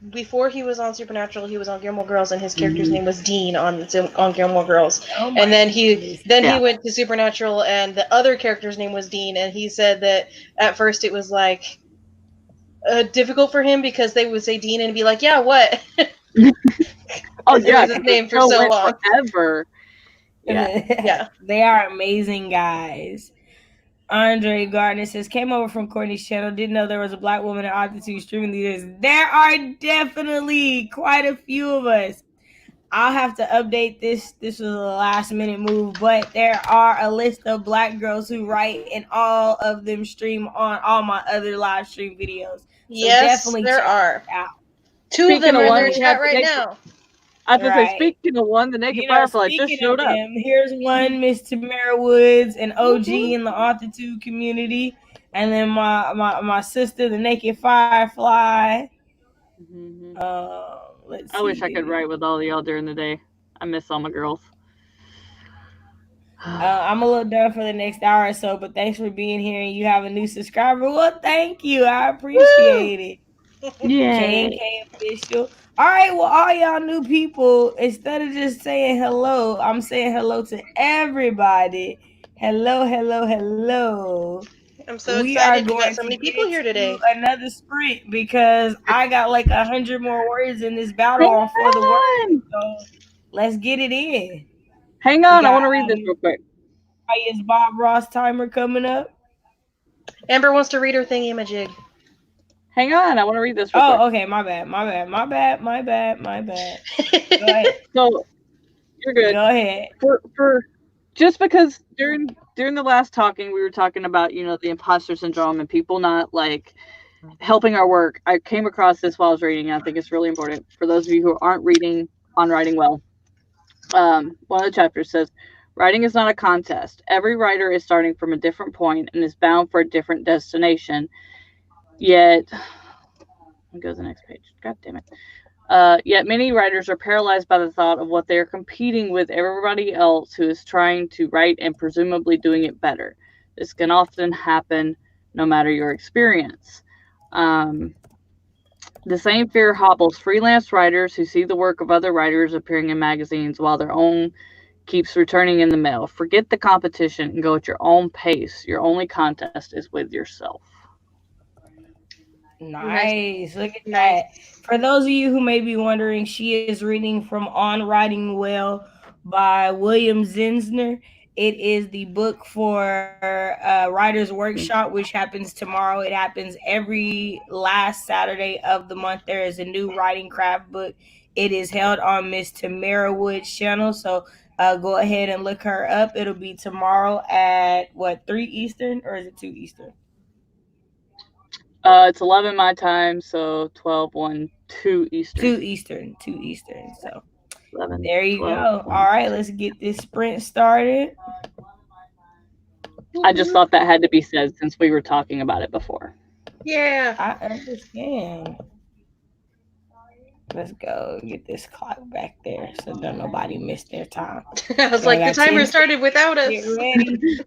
before he was on Supernatural, he was on Gilmore Girls, and his character's name was Dean on Gilmore Girls. Oh And then goodness. he went to Supernatural, and the other character's name was Dean, and he said that at first it was like difficult for him because they would say Dean and be like, "Yeah, what?" Oh It yeah, was his name for so went long. forever. Yeah. Yeah. They are amazing guys. Andre Gardner says, came over from Courtney's channel, didn't know there was a black woman in Altitude streaming leaders. There are definitely quite a few of us. I'll have to update this. This was a last minute move, but there are a list of black girls who write, and all of them stream on all my other live stream videos. So Yes, definitely there check are. it out. Two of them Speaking are of in one, their we have chat right now. I have to say, Right. speaking of one, the Naked Firefly just Speaking showed of up. them, here's one, Miss Tamara Woods, an OG in the Altitude community, and then my sister, the Naked Firefly. Let's see. I wish I could write with all y'all during the day. I miss all my girls. I'm a little done for the next hour or so, but thanks for being here. And you have a new subscriber. Well, thank you. I appreciate it. Yeah. K&K official. All right, well, all y'all new people, instead of just saying hello, I'm saying hello to everybody. Hello, hello, hello. I'm so We are excited. You got going so to many people here get today. to another sprint because I got like 100 more words in this battle on For the Word. So let's get it in. Hang on, I want to read this real quick. Is Bob Ross timer coming up? Amber wants to read her thingy-majig. Hang on, I want to read this real quick. Oh, okay, my bad. Go ahead. So you're good. Go ahead. For just because during the last talking we were talking about, you know, the imposter syndrome and people not like helping our work. I came across this while I was reading. I think it's really important for those of you who aren't reading on Writing Well. One of the chapters says, writing is not a contest. Every writer is starting from a different point and is bound for a different destination. Yet, go to the next page. God damn it. Yet many writers are paralyzed by the thought of what they are competing with everybody else who is trying to write and presumably doing it better. This can often happen no matter your experience. The same fear hobbles freelance writers who see the work of other writers appearing in magazines while their own keeps returning in the mail. Forget the competition and go at your own pace. Your only contest is with yourself. Nice. Look at that. For those of you who may be wondering, she is reading from On Writing Well by William Zinsser. It is the book for Writer's Workshop, which happens tomorrow. It happens every last Saturday of the month. There is a new writing craft book. It is held on Miss Tamara Wood's channel. So go ahead and look her up. It'll be tomorrow at 3 Eastern, or is it 2 Eastern? It's 11 my time, so 12, 1, 2 Eastern. 2 Eastern. So 11, there you 12, go. 1. All right, let's get this sprint started. I just thought that had to be said since we were talking about it before. Yeah. I understand. Let's go get this clock back there so don't nobody miss their time. I was like, the timer started without us. Get ready.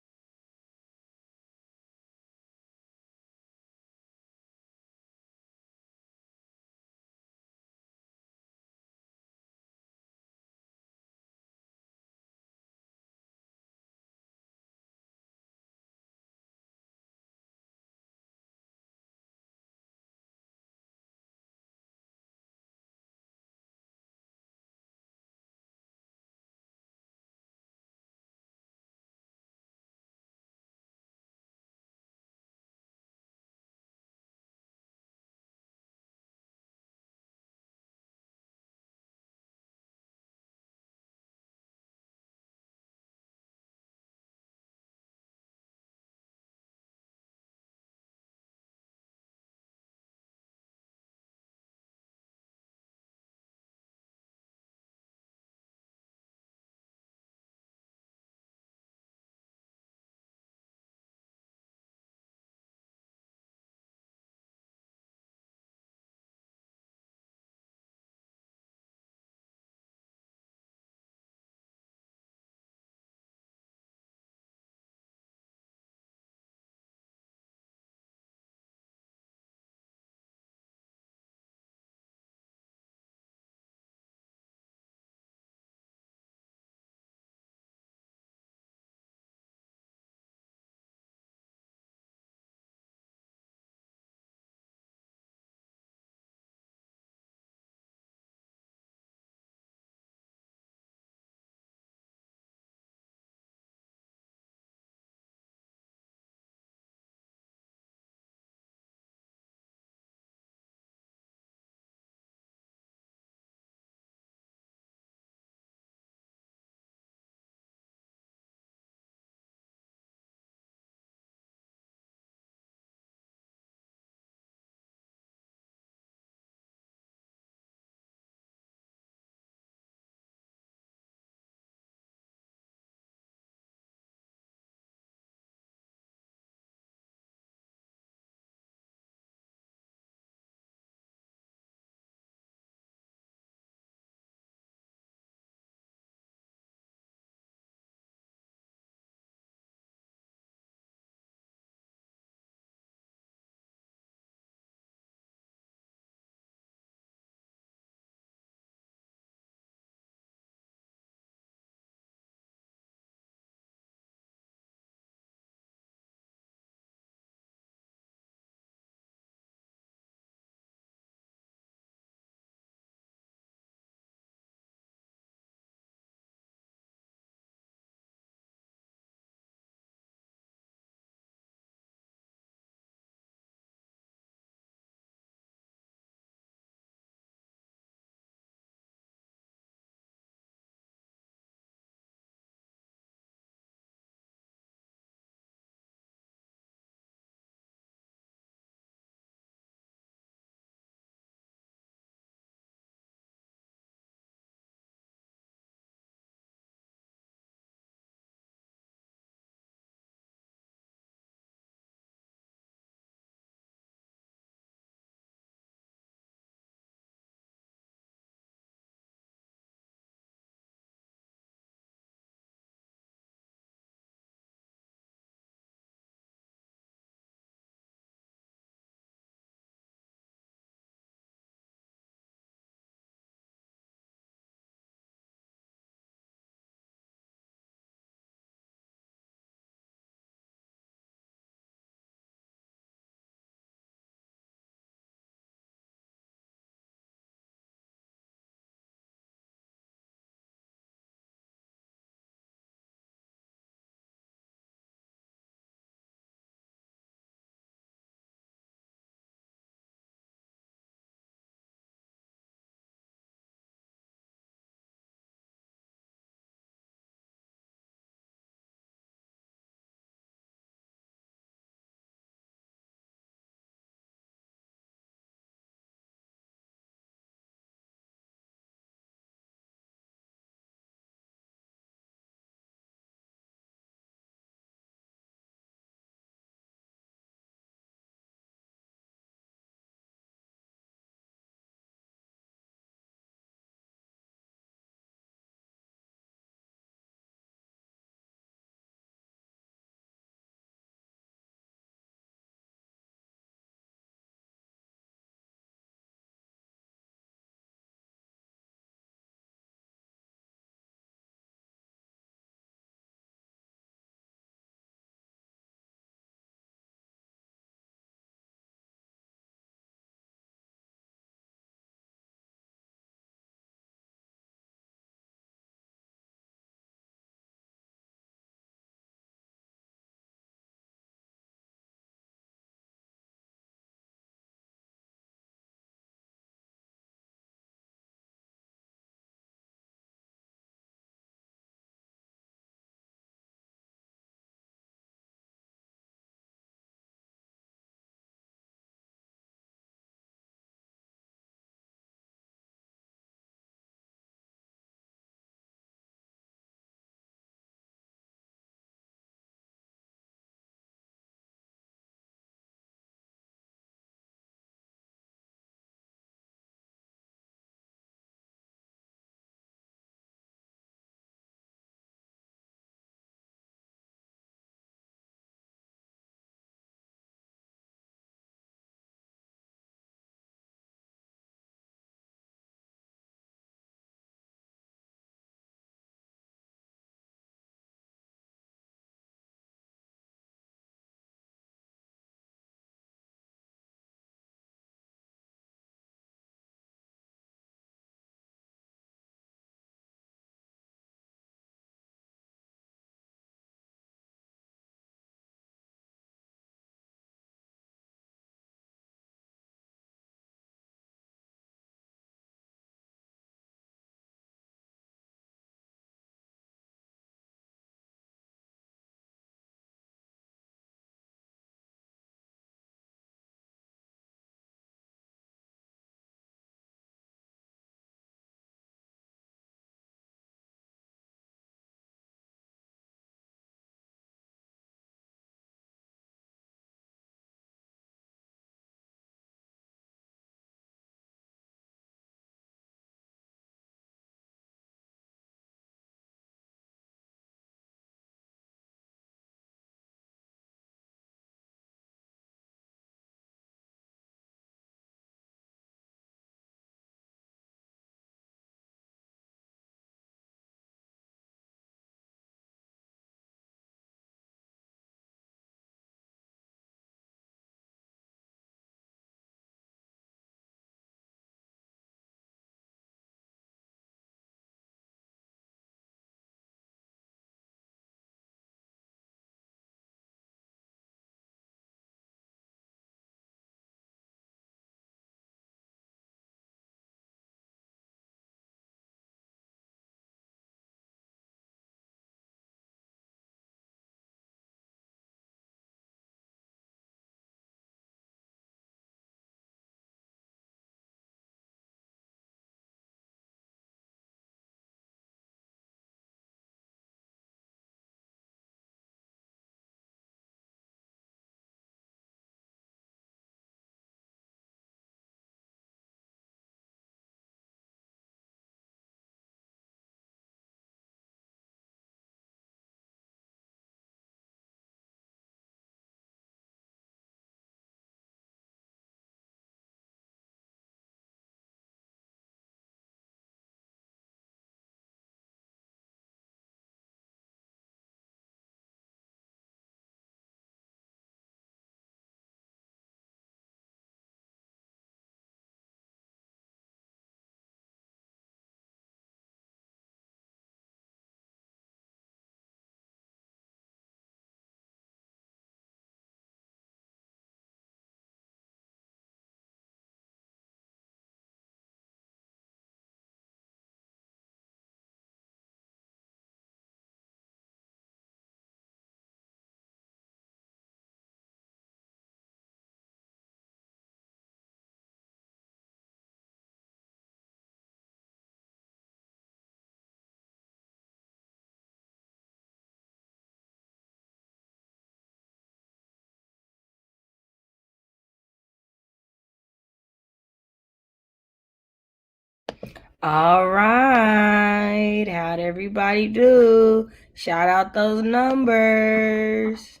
All right. How'd everybody do? Shout out those numbers.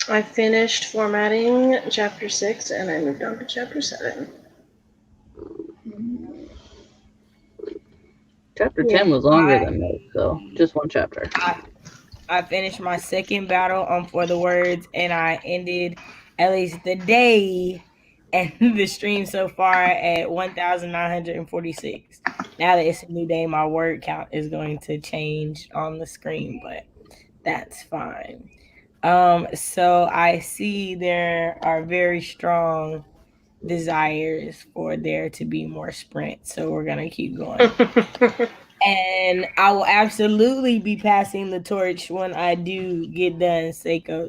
I finished formatting chapter 6 and I moved on to chapter 7. Chapter Yeah, 10 was longer than most, so just one chapter. I finished my second battle on For the Words, and I ended at least the day and the stream so far at 1,946. Now that it's a new day, my word count is going to change on the screen, but that's fine. So I see there are very strong desires for there to be more sprint, so we're gonna keep going. And I will absolutely be passing the torch when I do get done Psycho.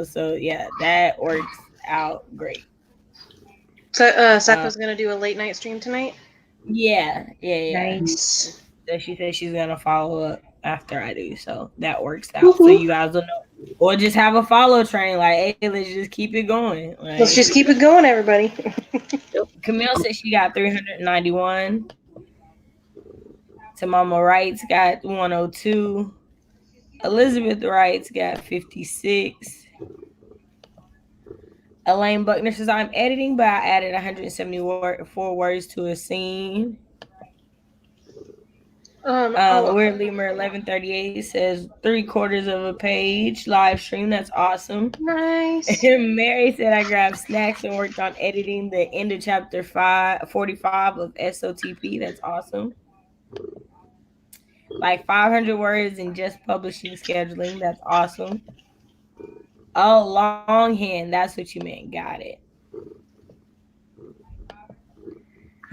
So yeah, that works out great. So, Sako's gonna do a late night stream tonight? Yeah. Nice. So she said she's gonna follow up after I do, so that works out. So you guys will know, or just have a follow train. Like, hey, let's just keep it going. Like, Let's just keep it going, everybody. Camille said she got 391. Tamama Wrights got 102. Elizabeth Wrights got 56. Elaine Buckner says, I'm editing, but I added 174 words to a scene. Weird Lemur 1138 says 3/4 of a page live stream. That's awesome. Nice. Mary said I grabbed snacks and worked on editing the end of chapter 45 of SOTP. That's awesome. Like 500 words in just publishing scheduling. That's awesome. Oh, longhand. That's what you meant. Got it.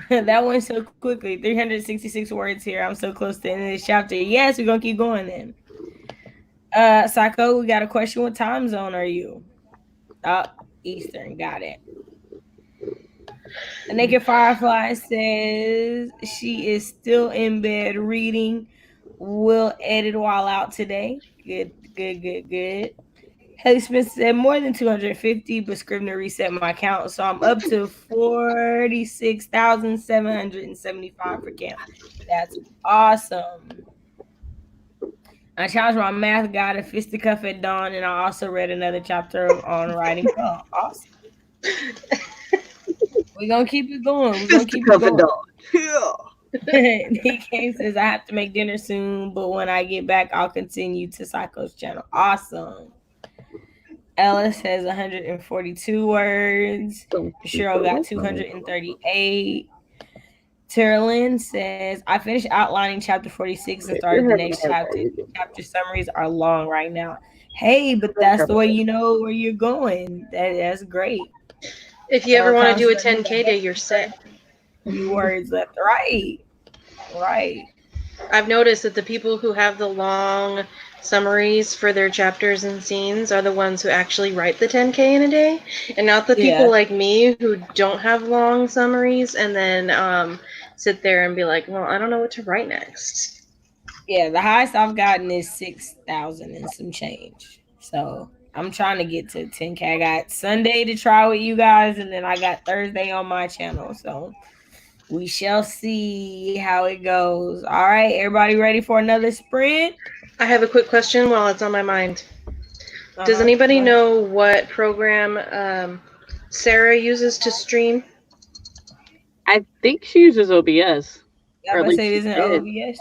That went so quickly. 366 words here. I'm so close to the end of this chapter. Yes, we're gonna keep going then. Psycho, we got a question. What time zone are you? Eastern. Got it. The Naked Firefly says she is still in bed reading. Will edit while out today. Good. Haley Smith said more than 250, but Scrivener reset my count, so I'm up to 46,775 for camp. That's awesome. I challenged my math guy to fisticuff at dawn, and I also read another chapter on writing. Oh, awesome. We're gonna keep it going. Yeah. DK says I have to make dinner soon, but when I get back, I'll continue to Psycho's channel. Awesome. Ellis has 142 words. Cheryl got 238. Terlin says, I finished outlining chapter 46 and started the next chapter. Chapter summaries are long right now. Hey, but that's the way you know where you're going. That's great. If you ever want to do a 10K day, you're set. Few words left. Right. I've noticed that the people who have the long summaries for their chapters and scenes are the ones who actually write the 10K in a day, and not the people like me who don't have long summaries and then sit there and be like, well, I don't know what to write next. Yeah, the highest I've gotten is 6,000 and some change. So I'm trying to get to 10K. I got Sunday to try with you guys, and then I got Thursday on my channel. So we shall see how it goes. All right, everybody ready for another sprint? I have a quick question while it's on my mind. Does anybody know what program Sarah uses to stream? I think she uses OBS. I was say it isn't OBS.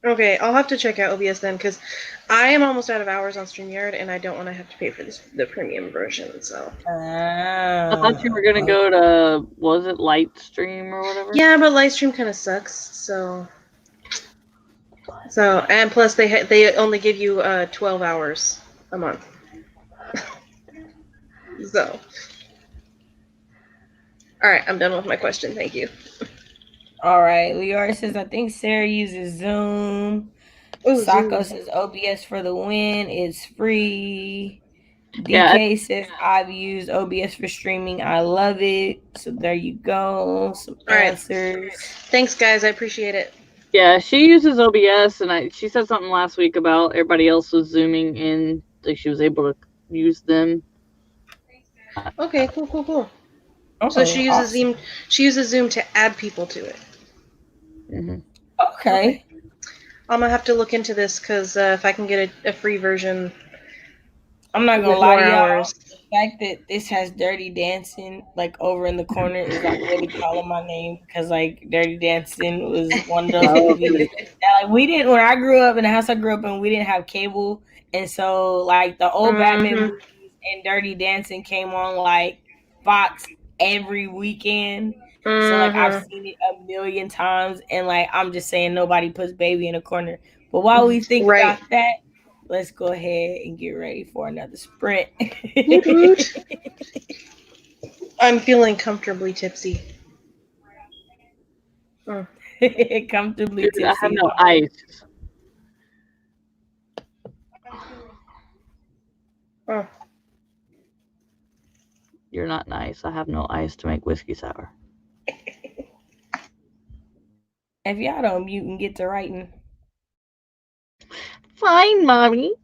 Okay, I'll have to check out OBS then, because I am almost out of hours on StreamYard, and I don't want to have to pay for the premium version, so. I thought you were going to go to, was it Lightstream or whatever? Yeah, but Lightstream kind of sucks, so, and plus they only give you 12 hours a month. So. Alright, I'm done with my question, thank you. All right, Leora says, I think Sarah uses Zoom. Sako says OBS for the win. It's free. DK says I've used OBS for streaming. I love it. So there you go. Some answers. Thanks, guys. I appreciate it. Yeah, she uses OBS, and she said something last week about everybody else was zooming in. Like she was able to use them. Okay, cool. Oh, so she uses Zoom. She uses Zoom to add people to it. Mhm. Okay. I'm gonna have to look into this because if I can get a free version, I'm not gonna with lie more to y'all. hours. The fact that this has Dirty Dancing like over in the corner is like really calling my name because like Dirty Dancing was one of those Oh, movies that like we didn't when I grew up in the house I grew up in we didn't have cable, and so like the old Batman Mhm. movies and Dirty Dancing came on like Fox every weekend. So like I've Mhm. seen it a million times, and like I'm just saying nobody puts baby in a corner. But while we think Right. about that, let's go ahead and get ready for another sprint. Woot woot. I'm feeling comfortably tipsy. Comfortably dude, I have tipsy is no ice. Oh. You're not nice. I have no ice to make whiskey sour. if y'all don't mute and get to writing. Fine, mommy.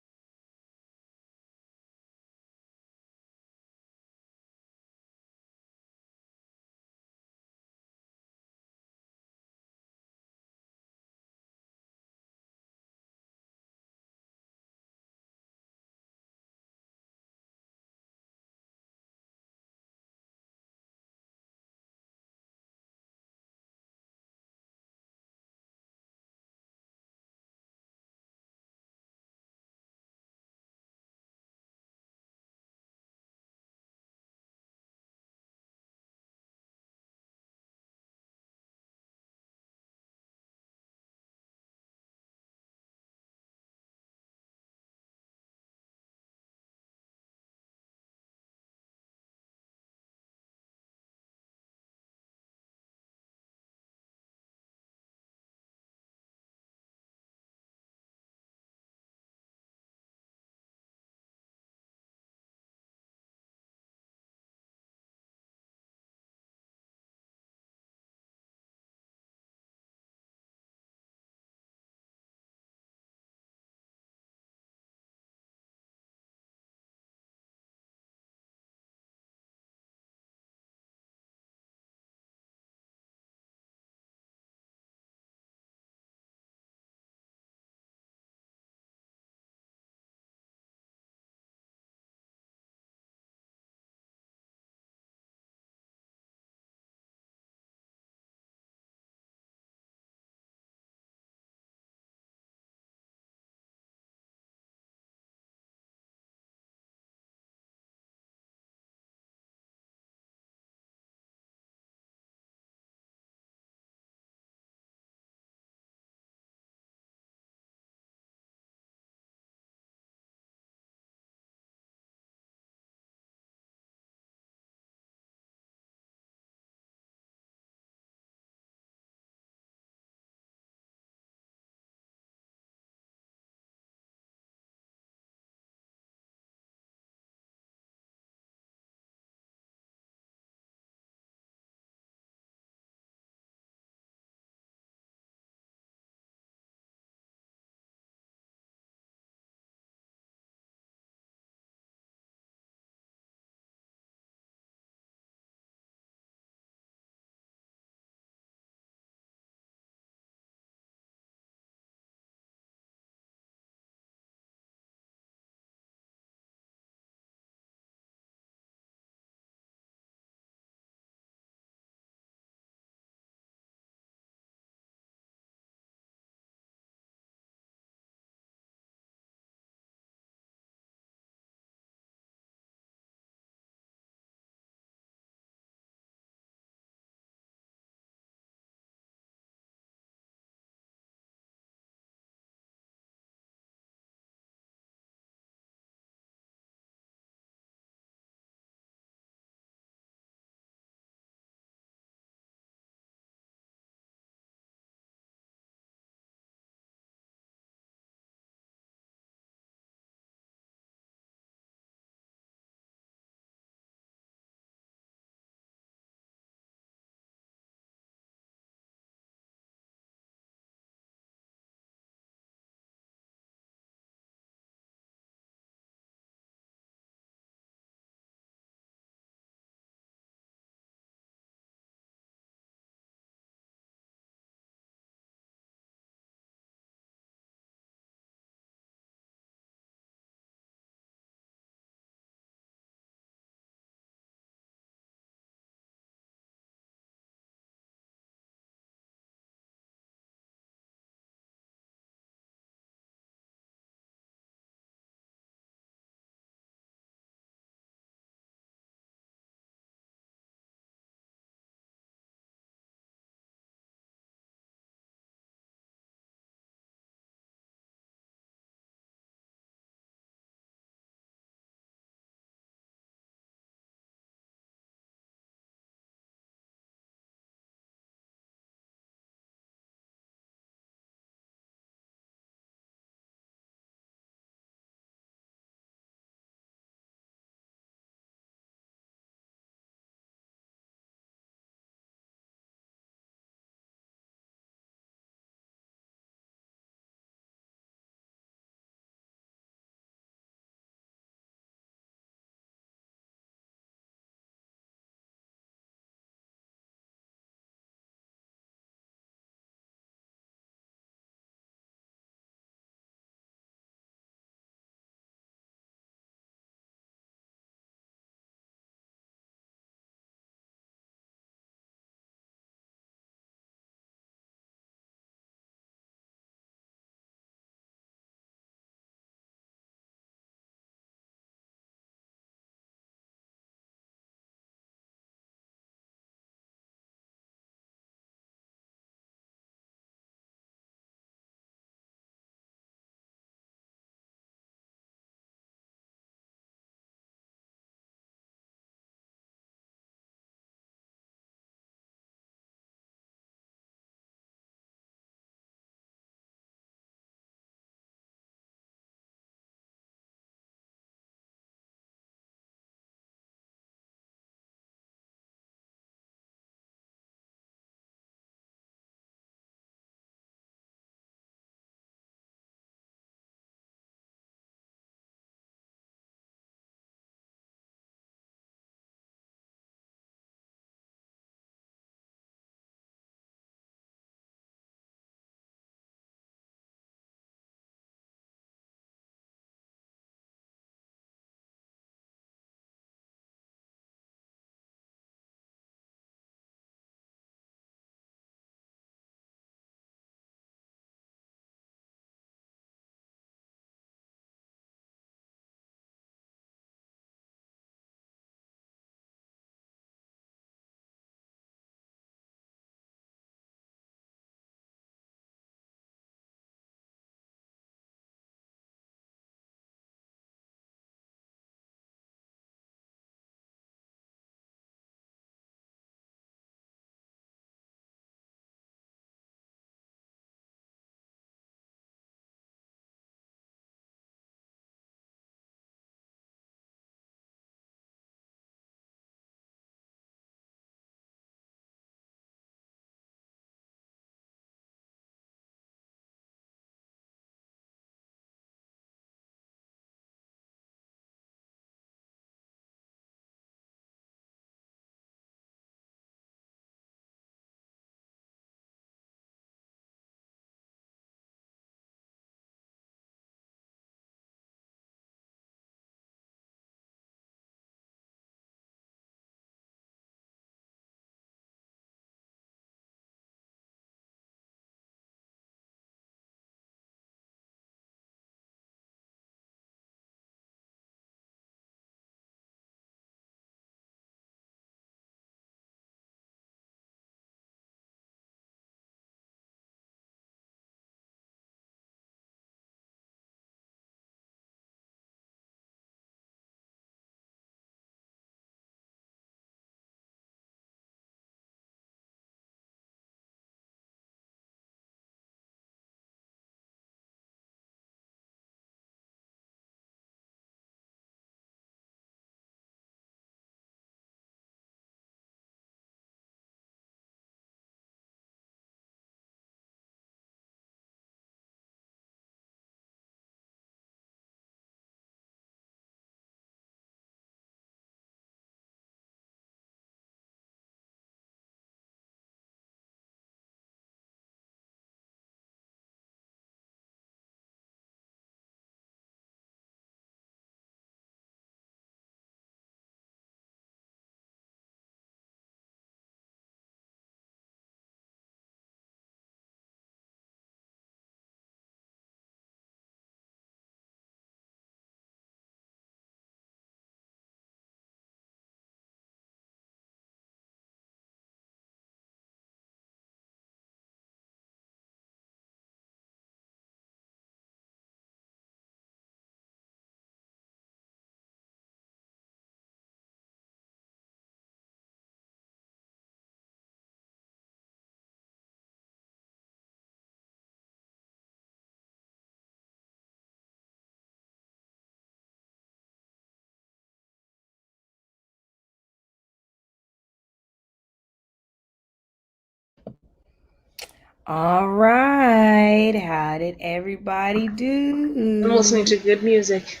All right. How did everybody do? I'm listening to good music.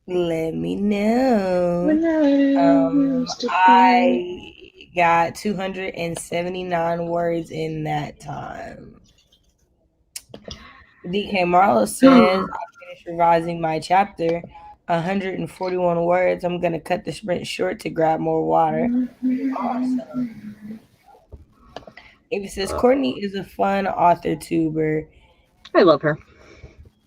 Let me know. When I used to be. I got 279 words in that time. DK Marlowe says, I finished revising my chapter, 141 words. I'm going to cut the sprint short to grab more water. Awesome. If it says, Courtney is a fun author tuber. I love her.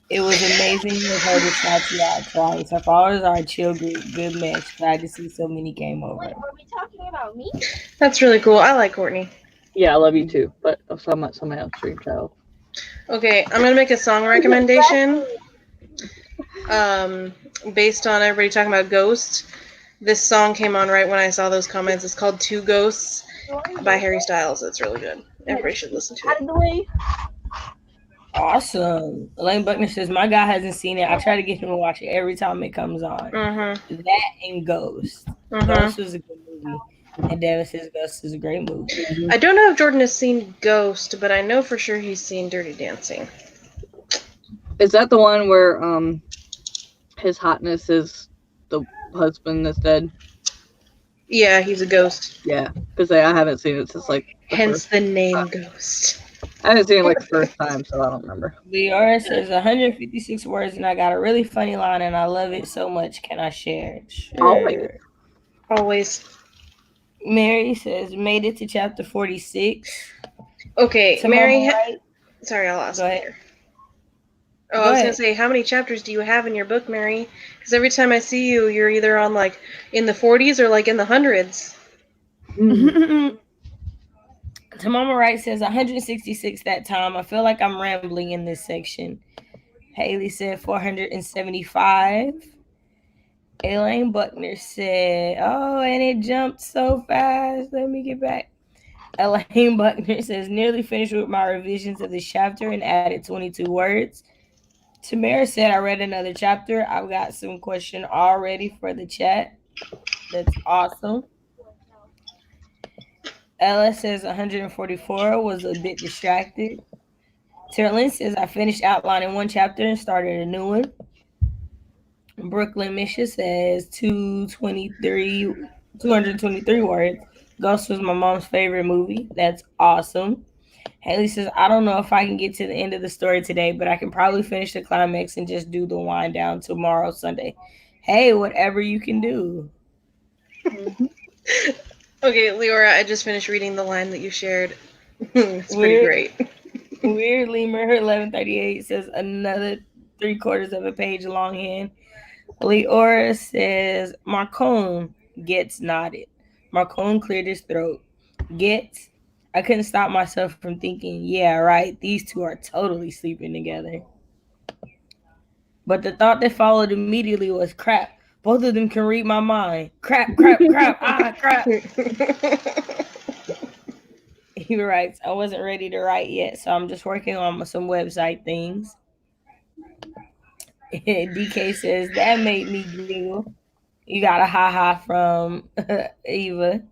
It was amazing with her to shout you out twice. Her followers are a chill group. Good match. Glad to see so many came over. Were we talking about me? That's really cool. I like Courtney. Yeah, I love you too, but I'm not somebody else stream child. Okay, I'm gonna make a song recommendation. Based on everybody talking about Ghost. This song came on right when I saw those comments. It's called Two Ghosts by Harry Styles. It's really good. Everybody should listen to Out it. of the way. Awesome. Elaine Buckner says, my guy hasn't seen it. I try to get him to watch it every time it comes on. Mm-hmm. That and Ghost. Mm-hmm. Ghost was a good movie. And Devin says Ghost is a great movie. I don't know if Jordan has seen Ghost, but I know for sure he's seen Dirty Dancing. Is that the one where his hotness is the husband that's dead? Yeah, he's a ghost. Yeah, because I haven't seen it since like Hence the name Ghost. I haven't seen it like the first time, so I don't remember. Leora says 156 words and I got a really funny line and I love it so much. Can I share it? Sure. Always. Mary says made it to chapter 46. Okay, To Mary. right? Sorry, I'll ask Go ahead. later. Oh, I was going to say, how many chapters do you have in your book, Mary? Because every time I see you, you're either on, like, in the 40s or, like, in the hundreds. To Mama Wright says 166 that time. I feel like I'm rambling in this section. Haley said 475. Elaine Buckner said, oh, and it jumped so fast. Let me get back. Elaine Buckner says, nearly finished with my revisions of this chapter and added 22 words. Tamara said, I read another chapter. I've got some question already for the chat. That's awesome. Ella says 144, was a bit distracted. Terlin says, I finished outlining one chapter and started a new one. Brooklyn Misha says 223 words. Ghost was my mom's favorite movie. That's awesome. Haley says, I don't know if I can get to the end of the story today, but I can probably finish the climax and just do the wind down tomorrow, Sunday. Hey, whatever you can do. Okay, Leora, I just finished reading the line that you shared. It's pretty great. Weird Lemur 1138 says another 3/4 of a page longhand. Leora says Marcone gets nodded. Marcone cleared his throat. Gets. I couldn't stop myself from thinking, yeah, right, these two are totally sleeping together. But the thought that followed immediately was crap. Both of them can read my mind. Crap, crap, crap, crap. He writes, I wasn't ready to write yet, so I'm just working on some website things. DK says, that made me giggle. You got a ha-ha from Eva.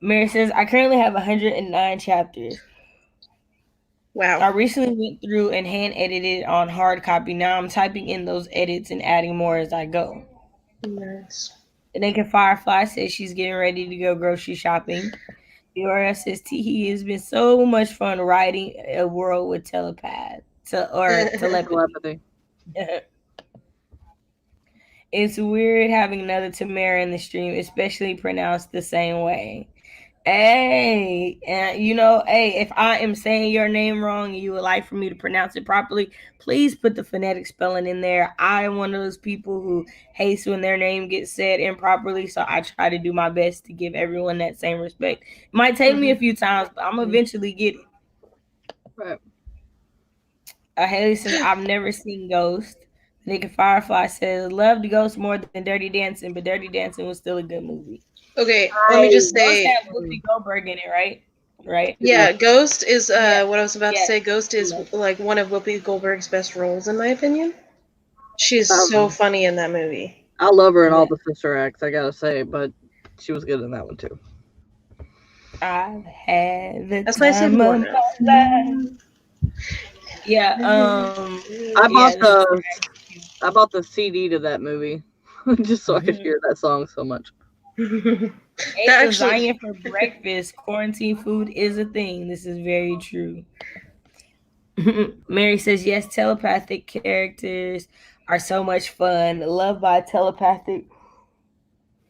Mary says, I currently have 109 chapters. Wow. I recently went through and hand edited on hard copy. Now I'm typing in those edits and adding more as I go. Nice. Naked Firefly says she's getting ready to go grocery shopping. Leora says Teehee has been so much fun writing a world with telepathy. It's weird having another Tamara in the stream, especially pronounced the same way. Hey, and if I am saying your name wrong and you would like for me to pronounce it properly, please put the phonetic spelling in there. I am one of those people who hates when their name gets said improperly, so I try to do my best to give everyone that same respect. It might take me a few times, but I'm eventually get it. Right. Haley says, I've never seen Ghost. Naked Firefly says, loved Ghost more than Dirty Dancing, but Dirty Dancing was still a good movie. Okay, let me just say, Ghost had Whoopi Goldberg in it, right? Right. Yeah, Ghost is what I was about to say. Ghost is like one of Whoopi Goldberg's best roles, in my opinion. She's so funny in that movie. I love her in all the Sister Acts, I gotta say, but she was good in that one too. I've had the That's why I said time of Warner. my life. Yeah, I bought yeah, I bought the CD to that movie just so I could hear that song so much. Ate That lasagna actually, for breakfast. Quarantine food is a thing. This is very true. Mary says, yes, telepathic characters are so much fun. Loved by telepathic,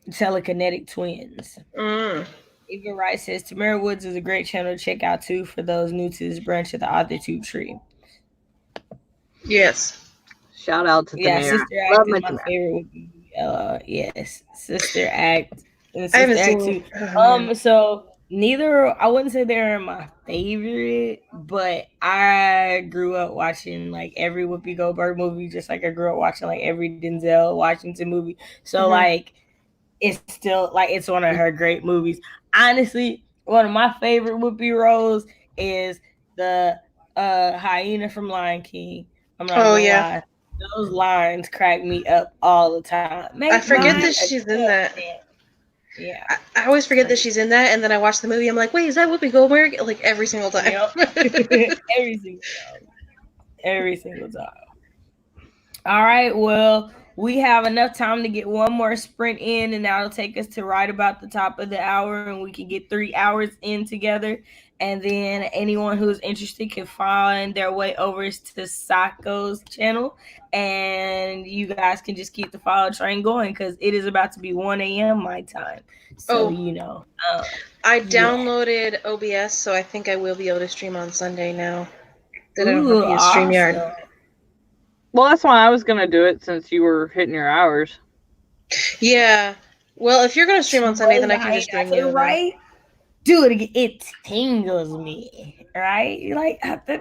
telekinetic twins. Eva Wright says, Tamara Woods is a great channel to check out too for those new to this branch of the AuthorTube tree. yes. Shout out to Yeah, Tamara. Sister Act Love is my my Tamara. favorite. Yes, Sister Act and I Sister haven't Act seen. too. So neither, I wouldn't say they're my favorite, but I grew up watching like every Whoopi Goldberg movie, just like I grew up watching like every Denzel Washington movie. So like it's still like it's one of her great movies. Honestly, one of my favorite Whoopi roles is the hyena from Lion King. I'm not gonna lie. Those lines crack me up all the time. I Make forget mine that a she's in that. Yeah. I always forget that she's in that, and then I watch the movie. I'm like, wait, is that Whoopi Goldberg? Like every single time. Yep. Every single time. Every single time. All right. Well, we have enough time to get one more sprint in, and that'll take us to right about the top of the hour, and we can get 3 hours in together. And then anyone who's interested can find their way over to Sako's channel, and you guys can just keep the follow train going because it is about to be 1 a.m. my time. So, I downloaded OBS, so I think I will be able to stream on Sunday now that I don't have to use awesome. StreamYard. Well, that's why I was going to do it since you were hitting your hours. Yeah. Well, if you're going to stream on Sunday, then I can just join you. Right? Do it again. It tingles me, right? You're like,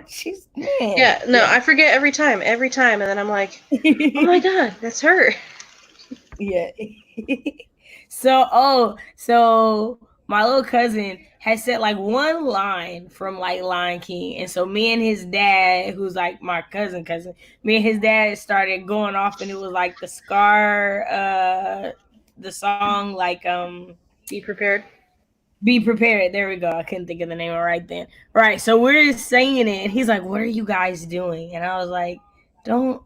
she's man. Yeah, no, I forget every time, and then I'm like, oh my god, that's her. Yeah. So my little cousin has said like one line from like Lion King, and so me and his dad, who's like my cousin, me and his dad started going off, and it was like the Scar, the song like Be prepared. Be prepared. There we go. I couldn't think of the name right then. Right. So we're just saying it, and he's like, "What are you guys doing?" And I was like, "Don't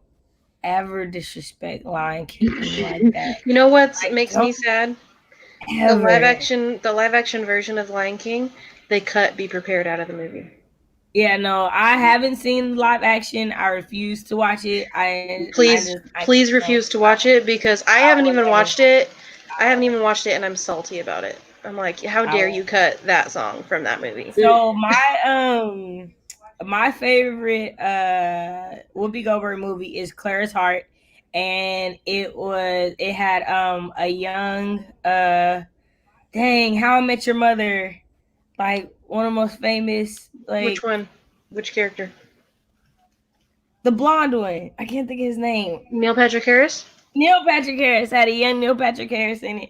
ever disrespect Lion King like that." You know what makes me sad? Ever. The live action version of Lion King, they cut Be Prepared out of the movie. Yeah, no, I haven't seen live action. I refuse to watch it. Please refuse to watch it because I haven't even watched it. I haven't even watched it, and I'm salty about it. I'm like, how dare you cut that song from that movie? So my favorite Whoopi Goldberg movie is Clara's Heart, and it had a young dang, How I Met Your Mother, like one of the most famous, like which one? Which character? The blonde one. I can't think of his name. Neil Patrick Harris? Neil Patrick Harris had a young Neil Patrick Harris in it.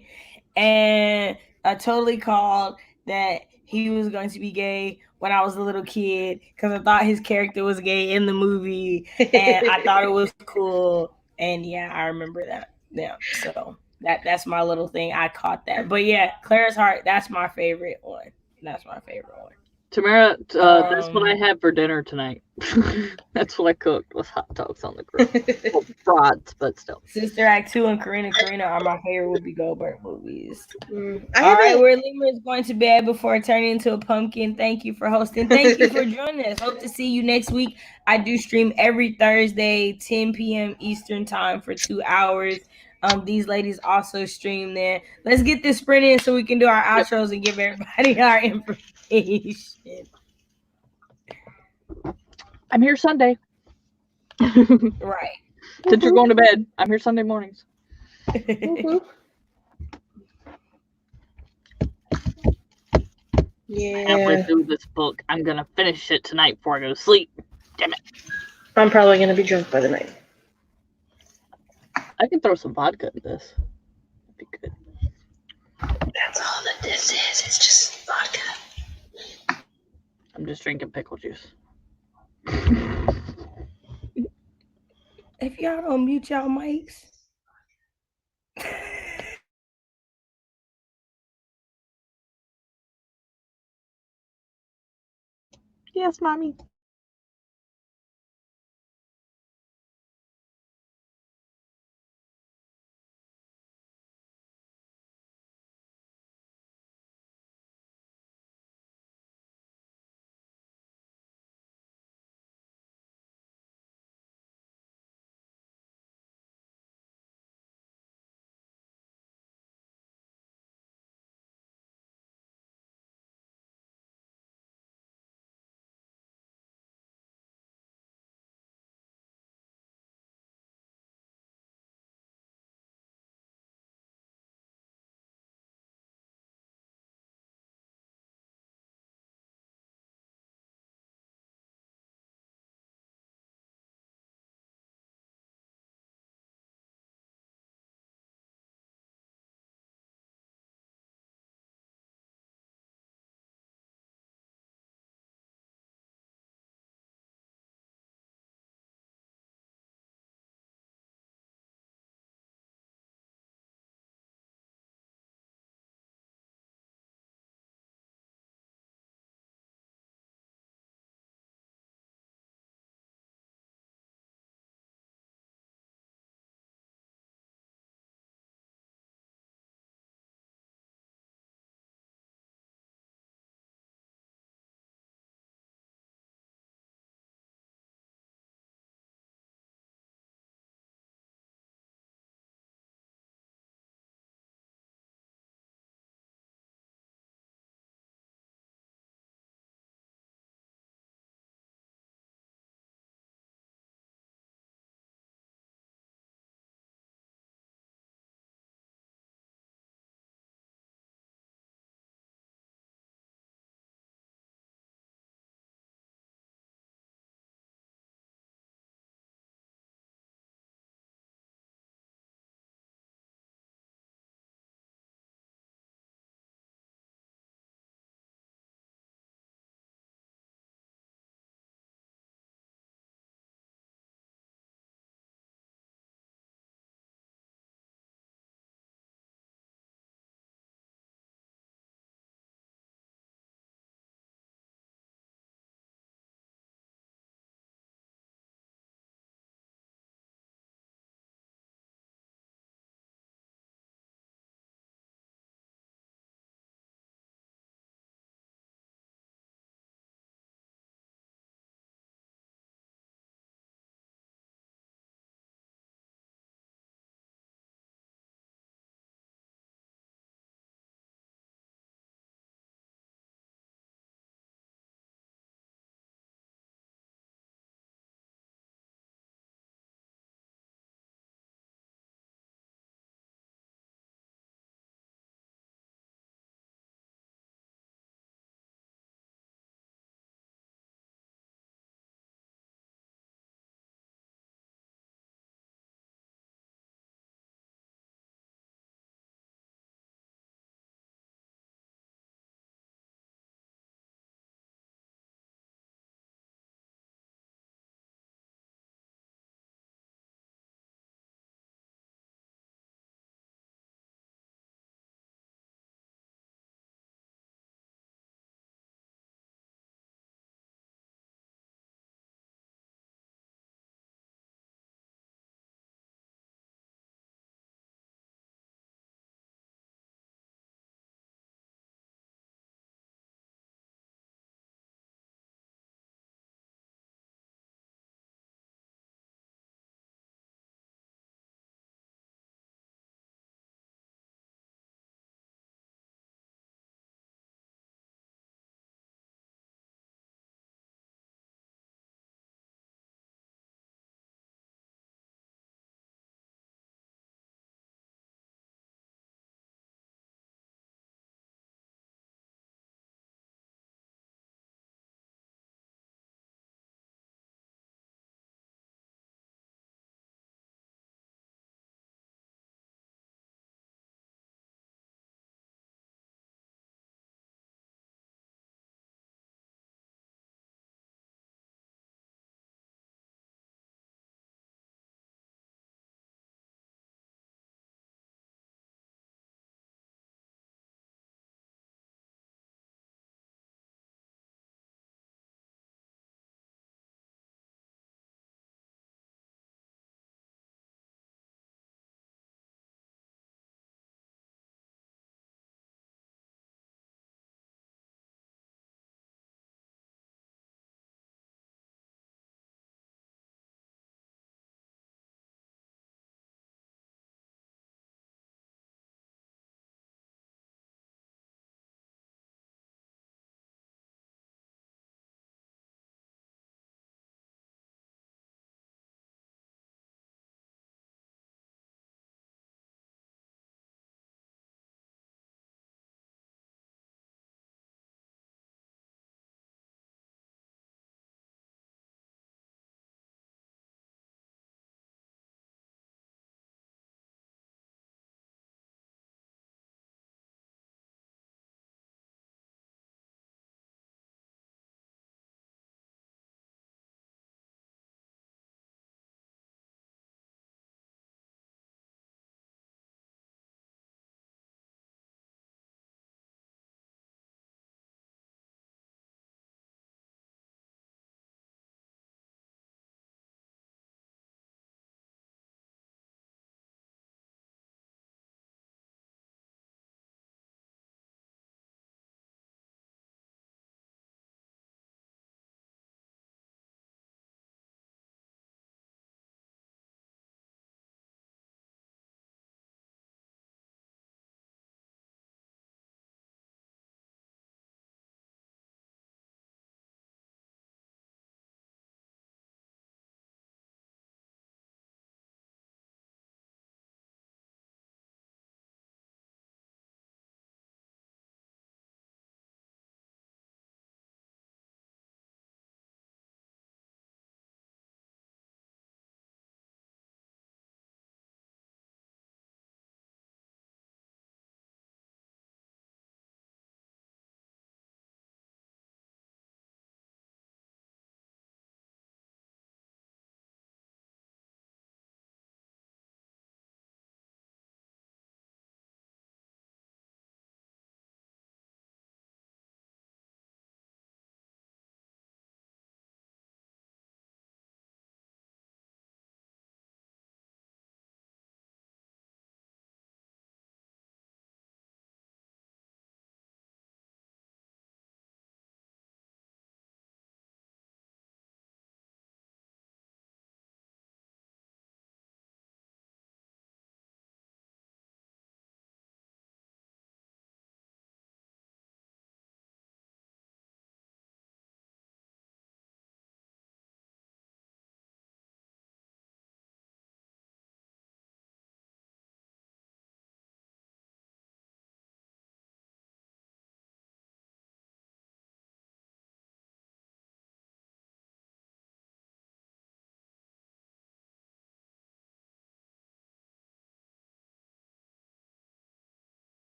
And I totally called that he was going to be gay when I was a little kid because I thought his character was gay in the movie. And I thought it was cool. And yeah, I remember that. Yeah. So that's my little thing. I caught that. But yeah, Clara's Heart, that's my favorite one. Tamara, that's what I had for dinner tonight. That's what I cooked was hot dogs on the grill. Well, brats, but still. Sister Act 2 and Karina are my favorite Whoopi Goldberg movies. All right, where Lima is going to bed before turning into a pumpkin. Thank you for hosting. Thank you for joining us. Hope to see you next week. I do stream every Thursday, 10 p.m. Eastern time for 2 hours. These ladies also stream there. Let's get this sprint in so we can do our outros and give everybody our information. I'm here Sunday. Right. Since you're going to bed, I'm here Sunday mornings. Yeah. Halfway through this book, I'm gonna finish it tonight before I go to sleep. Damn it. I'm probably gonna be drunk by the night. I can throw some vodka in this. That'd be good. That's all that this is. It's just vodka. I'm just drinking pickle juice. If y'all don't mute y'all mics. Yes, mommy.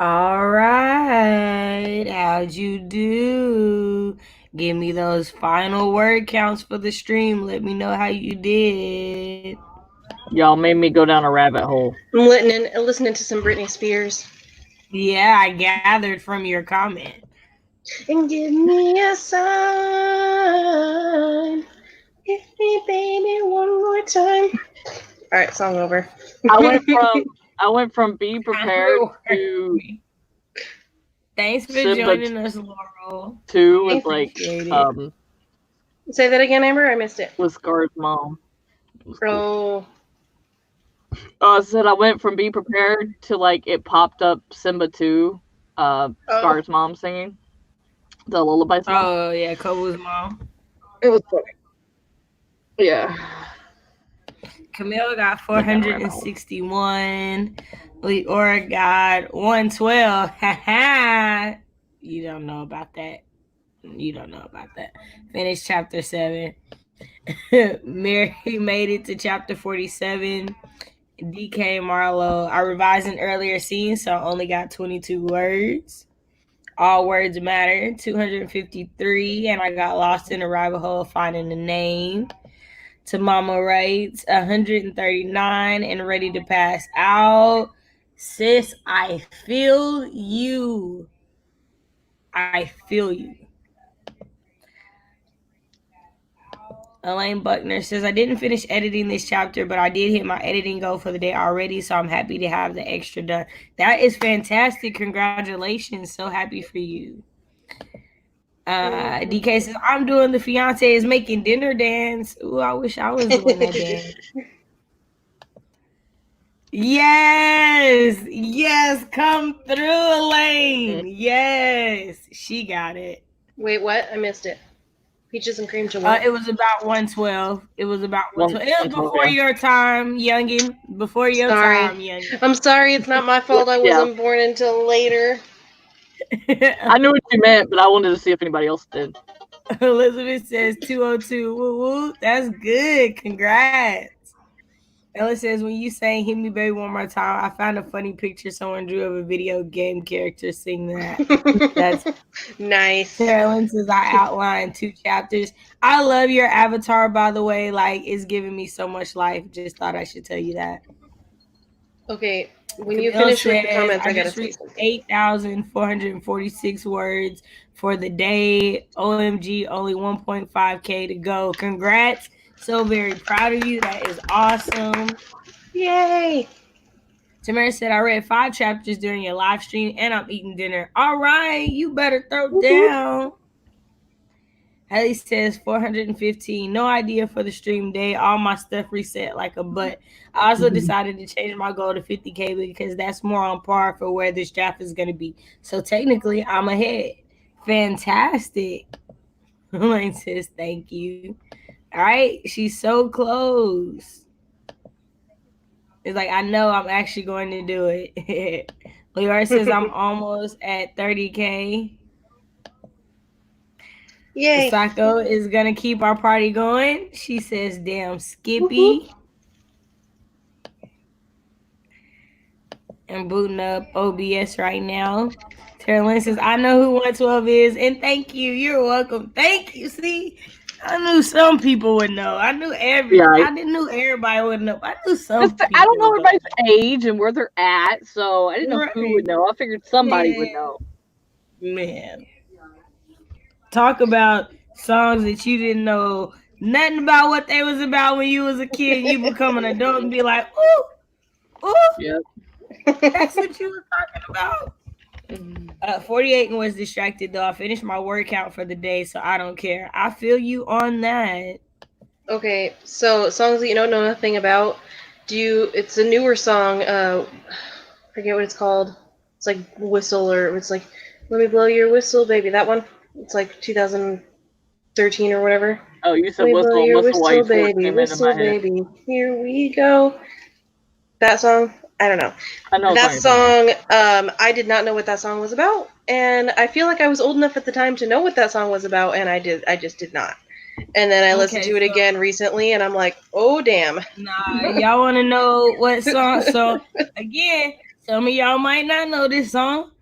All right. How'd you do? Give me those final word counts for the stream. Let me know how you did. Y'all made me go down a rabbit hole. I'm listening to some Britney Spears. Yeah, I gathered from your comment. And give me a sign. Hit me, baby, one more time. All right, song over. I went from be prepared to Thanks for Simba joining us, Laurel. 2 with Appreciate it. Say that again, Amber. I missed it. with Scar's mom. Cool. I said I went from be prepared to like it popped up Simba 2, Scar's mom singing the lullaby song. Oh yeah, Kobu's mom. It was funny. Yeah. Camille got 461. Leora got 112. You don't know about that. Finished chapter 7. Mary made it to chapter 47. DK Marlowe. I revised an earlier scene, so I only got 22 words. All words matter. 253, and I got lost in a rabbit hole finding the name. To Mama writes 139 and ready to pass out. Sis, I feel you. I feel you. Elaine Buckner says, I didn't finish editing this chapter, but I did hit my editing goal for the day already, so I'm happy to have the extra done. That is fantastic. Congratulations. So happy for you. DK says, I'm doing the fiance is making dinner dance. Ooh, I wish I was doing that dance. Yes, come through, Elaine. Yes, she got it. Wait, what? I missed it. Peaches and cream to what? It was about 112. It was before your time, youngin. Before your time, youngin. I'm sorry, it's not my fault. I wasn't born until later. I knew what you meant, but I wanted to see if anybody else did. Elizabeth says 202. Woo woo. That's good. Congrats. Ella says, when you sang Hit Me Baby One More Time, I found a funny picture someone drew of a video game character sing that. That's nice. Carolyn says, I outlined 2 chapters. I love your avatar, by the way. Like, it's giving me so much life. Just thought I should tell you that. Okay. When you finish with the comments, I gotta say something. 8,446 words for the day. OMG, only 1.5K to go. Congrats. So very proud of you. That is awesome. Yay. Tamara said, I read 5 chapters during your live stream and I'm eating dinner. All right, you better throw down. Haley says 415. No idea for the stream day. All my stuff reset like a butt. I also decided to change my goal to 50K because that's more on par for where this draft is going to be. So technically, I'm ahead. Fantastic. Elaine says, thank you. All right, she's so close. It's like, I know I'm actually going to do it. Leora says, I'm almost at 30K. Yay. Sako is going to keep our party going. She says, damn, Skippy. I'm booting up OBS right now. Terrell says, I know who 112 is, and thank you. You're welcome. Thank you. See, I knew some people would know. I knew everybody. I didn't know everybody would know. I knew some people. I don't know everybody's age and where they're at, so I didn't know who would know. I figured somebody would know. Man. Talk about songs that you didn't know nothing about what they was about when you was a kid. You become an adult and be like, ooh, ooh. Yep. That's what you were talking about. 48 and was distracted though. I finished my word count for the day, so I don't care. I feel you on that. Okay, so songs that you don't know nothing about. It's a newer song. I forget what it's called. It's like Whistle, or it's like Let Me Blow Your Whistle, Baby. That one. It's like 2013 or whatever. Oh, you said Whistle, while you baby, whistle, baby. Here we go. That song. I don't know. I know that song. I did not know what that song was about, and I feel like I was old enough at the time to know what that song was about, and I just did not. And then I listened to it again recently, and I'm like, oh damn. Nah, y'all want to know what song? So Some of y'all might not know this song.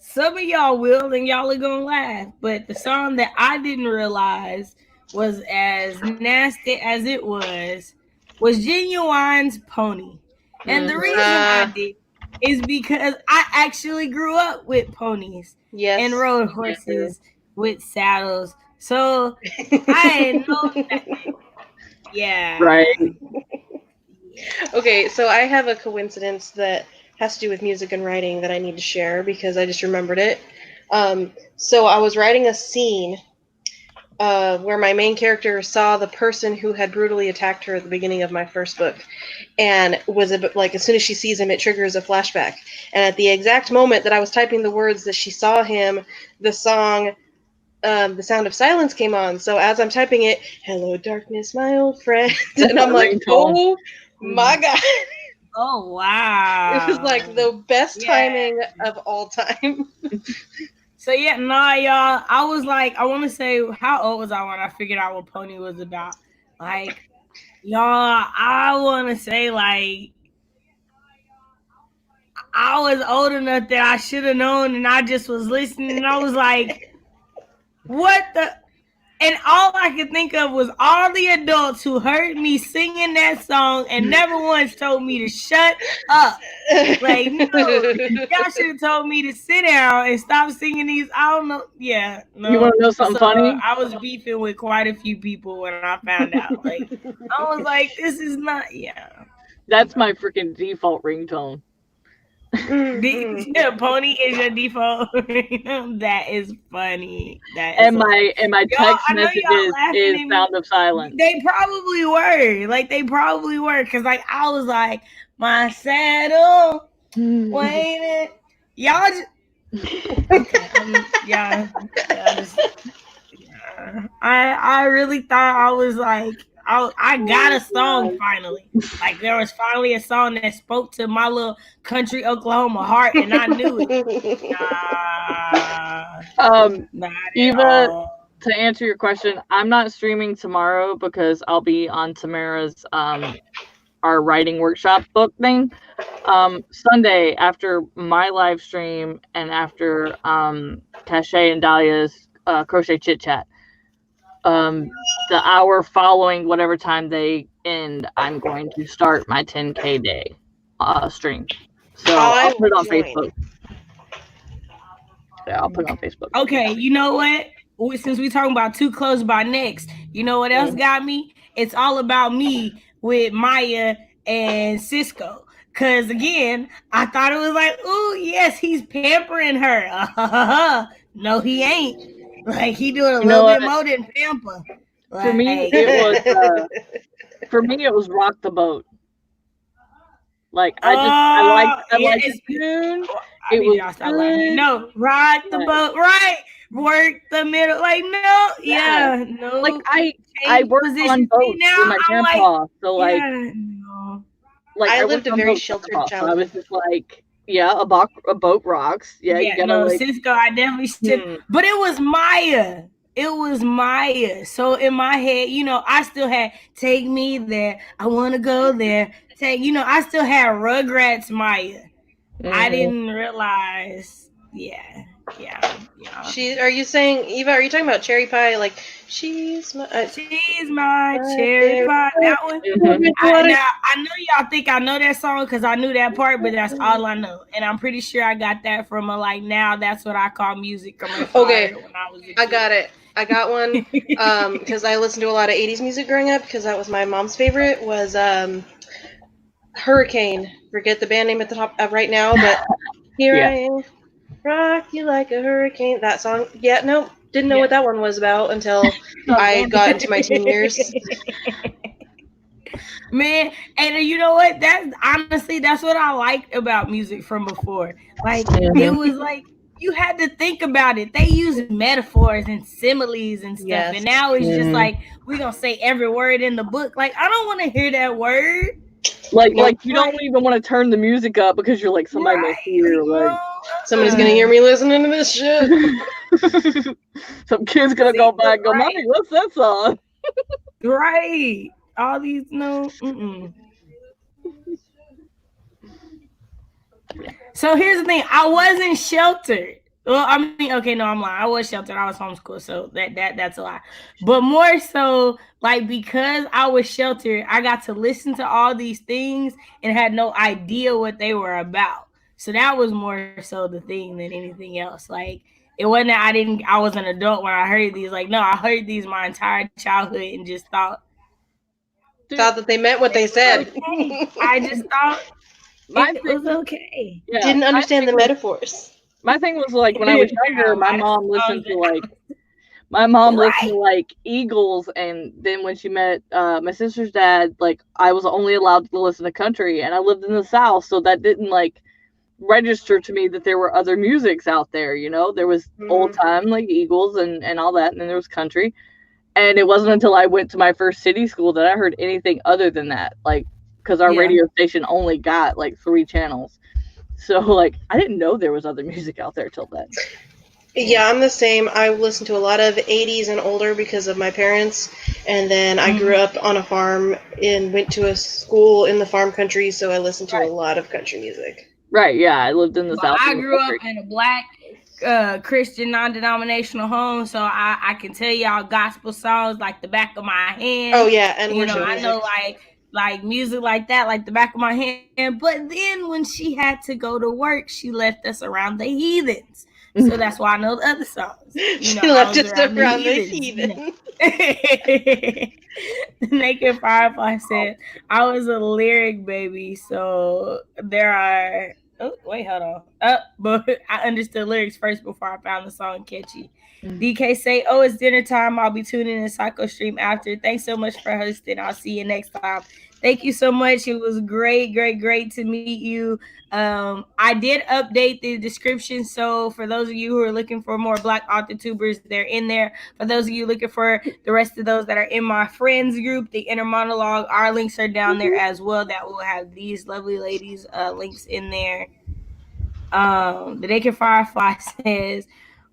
Some of y'all will, and y'all are gonna laugh. But the song that I didn't realize was as nasty as it was Genuine's Pony. And the reason I did is because I actually grew up with ponies and rode horses with saddles. So I know that. Yeah. Right. Okay, so I have a coincidence that has to do with music and writing that I need to share because I just remembered it. So I was writing a scene where my main character saw the person who had brutally attacked her at the beginning of my first book, and was like, as soon as she sees him, it triggers a flashback. And at the exact moment that I was typing the words that she saw him, the song The Sound of Silence came on. So as I'm typing it, hello darkness, my old friend, and I'm like, oh my god. Oh wow. It was like the best timing of all time. So yeah, nah, y'all. I was like, I want to say, how old was I when I figured out what Pony was about? Like, y'all, I want to say like I was old enough that I should have known, and I just was listening, and I was like, what the? And all I could think of was all the adults who heard me singing that song and never once told me to shut up. Like, no, y'all should have told me to sit down and stop singing these. I don't know. Yeah, no. You want to know something funny? I was beefing with quite a few people when I found out. Like, I was like, this is not. Yeah, that's my freaking default ringtone. Pony is your default. That is funny. That is and my text messages is Sound of Silence. They probably were. Like, they probably were. Because, like, I was like, my saddle waiting. Y'all just... Okay, I really thought I was like, I got a song finally. Like, there was finally a song that spoke to my little country Oklahoma heart, and I knew it. Eva, to answer your question, I'm not streaming tomorrow because I'll be on Tamara's our writing workshop book thing. Sunday after my live stream and after Cachet and Dahlia's crochet chit chat. The hour following whatever time they end, I'm going to start my 10K day stream. So I'll put it on Facebook. Yeah, I'll put it on Facebook. Okay, you know what? Since we talking about too close by next, you know what else got me? It's all about me with Maya and Cisco. Cause again, I thought it was like, oh yes, he's pampering her. No, he ain't. Like, he doing a little bit more than pamper. Like, for me, it was Rock the Boat. Like, I like the tune. It was good. No, Rock the Boat, right? Work the middle. Like, no, no. Like, I worked on boats with my grandpa, like, so like, no. Like I lived a very sheltered childhood. So I was just like, yeah, a boat rocks. Yeah, you gotta, like, Cisco, I definitely should. But it was Maya. It was Maya. So in my head, I still had Take Me There. I want to go there. I still had Rugrats Maya. I didn't realize. Yeah. Are you saying, Eva, are you talking about Cherry Pie? Like, she's my cherry pie. That one? I know y'all think I know that song because I knew that part, but that's all I know. And I'm pretty sure I got that from now that's what I call music. Okay, when I was a kid. I got it. I got one because I listened to a lot of 80s music growing up because that was my mom's favorite, was Hurricane. Forget the band name at the top right now, but here I am. Rock you like a hurricane. That song. Yeah, no, didn't know what that one was about until I got into my teen years. Man, and you know what? That's what I liked about music from before. Like, it was like you had to think about it. They use metaphors and similes and stuff. Yes. And now it's just like, we're gonna say every word in the book. Like, I don't want to hear that word. Like you don't even want to turn the music up because you're like, somebody may hear, like, somebody's gonna hear me listening to this shit. Some kid's gonna go back and go, Mommy, what's that song? Right. All these So here's the thing: I wasn't sheltered. Well, I mean, okay, no, I'm lying. I was sheltered. I was homeschooled, so that's a lie. But more so, like because I was sheltered, I got to listen to all these things and had no idea what they were about. So that was more so the thing than anything else. Like it wasn't that I was an adult when I heard these. Like no, I heard these my entire childhood and just thought that they meant what they said. Okay. I just thought it was okay. Yeah, Didn't understand the metaphors. My thing was like when I was younger, my mom listened to like Eagles, and then when she met my sister's dad, like I was only allowed to listen to country, and I lived in the South, so that didn't like register to me that there were other musics out there. You know, there was old time like Eagles and all that, and then there was country, and it wasn't until I went to my first city school that I heard anything other than that, like because our radio station only got like 3 channels. So, like, I didn't know there was other music out there till then. Yeah, I'm the same. I listened to a lot of 80s and older because of my parents, and then I grew up on a farm and went to a school in the farm country, so I listened to a lot of country music. Right, yeah, I lived in the South. I grew up in a black Christian non-denominational home, so I can tell y'all gospel songs like the back of my hand. Oh, yeah, and you know, I know like music like that, like the back of my hand. But then when she had to go to work, she left us around the heathens. So that's why I know the other songs. You know, she left us around the heathens. Naked Firefly said, I was a lyric baby, so there are... Oh, wait, hold on. But I understood lyrics first before I found the song catchy. DK say, oh, it's dinner time. I'll be tuning in Psycho Stream after. Thanks so much for hosting. I'll see you next time. Thank you so much. It was great to meet you. I did update the description. So for those of you who are looking for more Black author tubers, they're in there. For those of you looking for the rest of those that are in my friends group, the Inner Monologue, our links are down there as well. That will have these lovely ladies' links in there. The Naked Firefly says,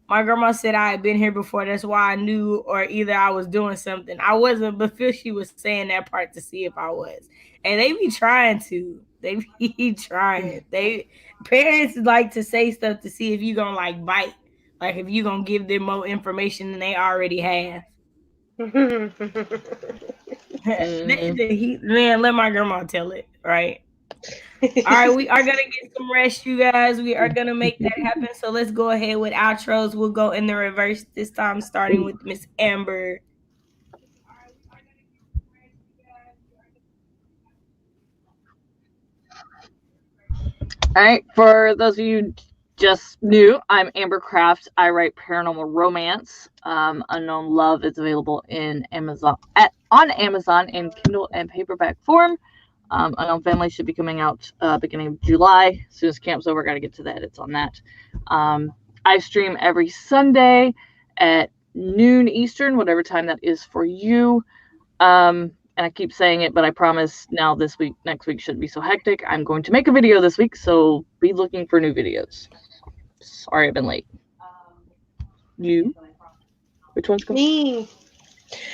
my grandma said I had been here before. That's why I knew, or either I was doing something. I wasn't, but Fishy was saying that part to see if I was. And they be trying to. They be trying. Parents like to say stuff to see if you gonna like bite. Like if you gonna give them more information than they already have. Man, let my grandma tell it, right? All right, we are gonna get some rest, you guys. We are gonna make that happen. So let's go ahead with outros. We'll go in the reverse this time, starting with Miss Amber. All right, for those of you just new, I'm Amber Craft. I write paranormal romance. Unknown Love is available in on Amazon in Kindle and paperback form. Unknown Family should be coming out beginning of July. As soon as camp's over, got to get to the edits on that. I stream every Sunday at noon Eastern, whatever time that is for you. And I keep saying it, but I promise now next week shouldn't be so hectic. I'm going to make a video this week, so be looking for new videos. Sorry I've been late. You? Which one's going? Me.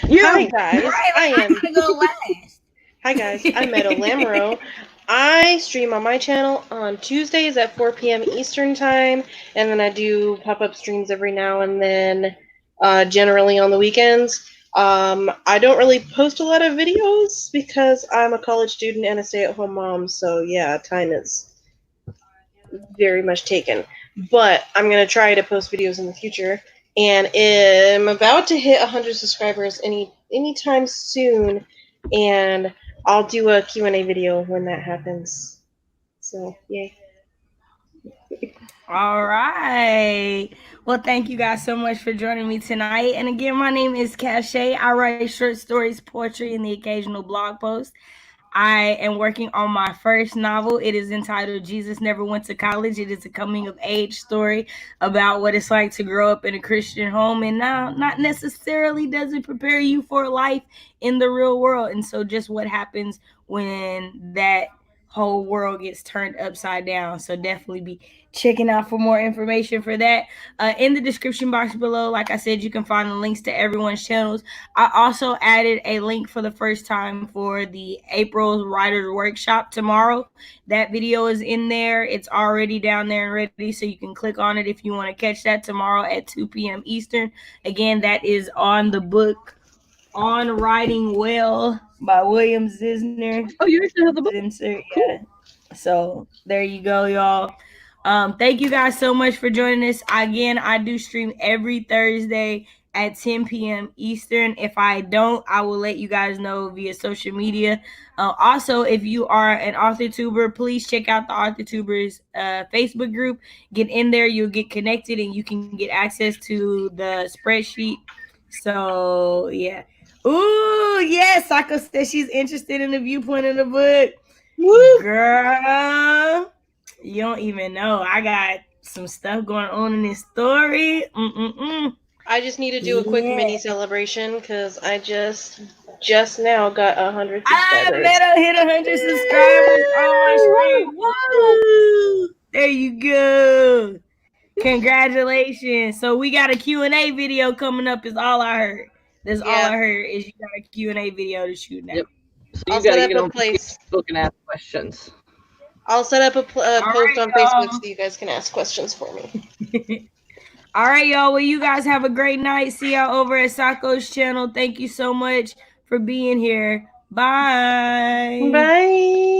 You. Hi guys, I'm gonna go last. Hi guys, I'm Meadow Lamro. I stream on my channel on Tuesdays at 4 p.m. Eastern time, and then I do pop-up streams every now and then, generally on the weekends. I don't really post a lot of videos because I'm a college student and a stay-at-home mom, so yeah, time is very much taken. But I'm going to try to post videos in the future, and I'm about to hit 100 subscribers anytime soon, and I'll do a Q&A video when that happens. So, yay. All right. Well, thank you guys so much for joining me tonight. And again, my name is Cachet. I write short stories, poetry, and the occasional blog post. I am working on my first novel. It is entitled Jesus Never Went to College. It is a coming of age story about what it's like to grow up in a Christian home. And now, not necessarily does it prepare you for life in the real world. And so just what happens when that whole world gets turned upside down. So definitely be checking out for more information for that. In the description box below, like I said, you can find the links to everyone's channels. I also added a link for the first time for the April's Writers Workshop tomorrow. That video is in there. It's already down there and ready, so you can click on it if you want to catch that tomorrow at 2 p.m. Eastern. Again, that is on the book On Writing Well by William Zinsser. Oh, you actually have the book? Zinsser, Cool. yeah. So there you go, y'all. Thank you guys so much for joining us. Again, I do stream every Thursday at 10 p.m. Eastern. If I don't, I will let you guys know via social media. Also, if you are an AuthorTuber, please check out the AuthorTubers Facebook group. Get in there, you'll get connected, and you can get access to the spreadsheet. So, yeah. Ooh, yes, Sako says she's interested in the viewpoint of the book. Woo! Girl, you don't even know. I got some stuff going on in this story. I just need to do a quick mini celebration because I just now got 100 subscribers. Meadow hit 100 subscribers on my stream. Woo! There you go. Congratulations. So we got a Q&A video coming up is all I heard. That's all I heard is you got a Q&A video to shoot now. Yep. So you got to get on Facebook and ask questions. I'll set up a post on Facebook so you guys can ask questions for me. All right, y'all. Well, you guys have a great night. See y'all over at Sako's channel. Thank you so much for being here. Bye. Bye.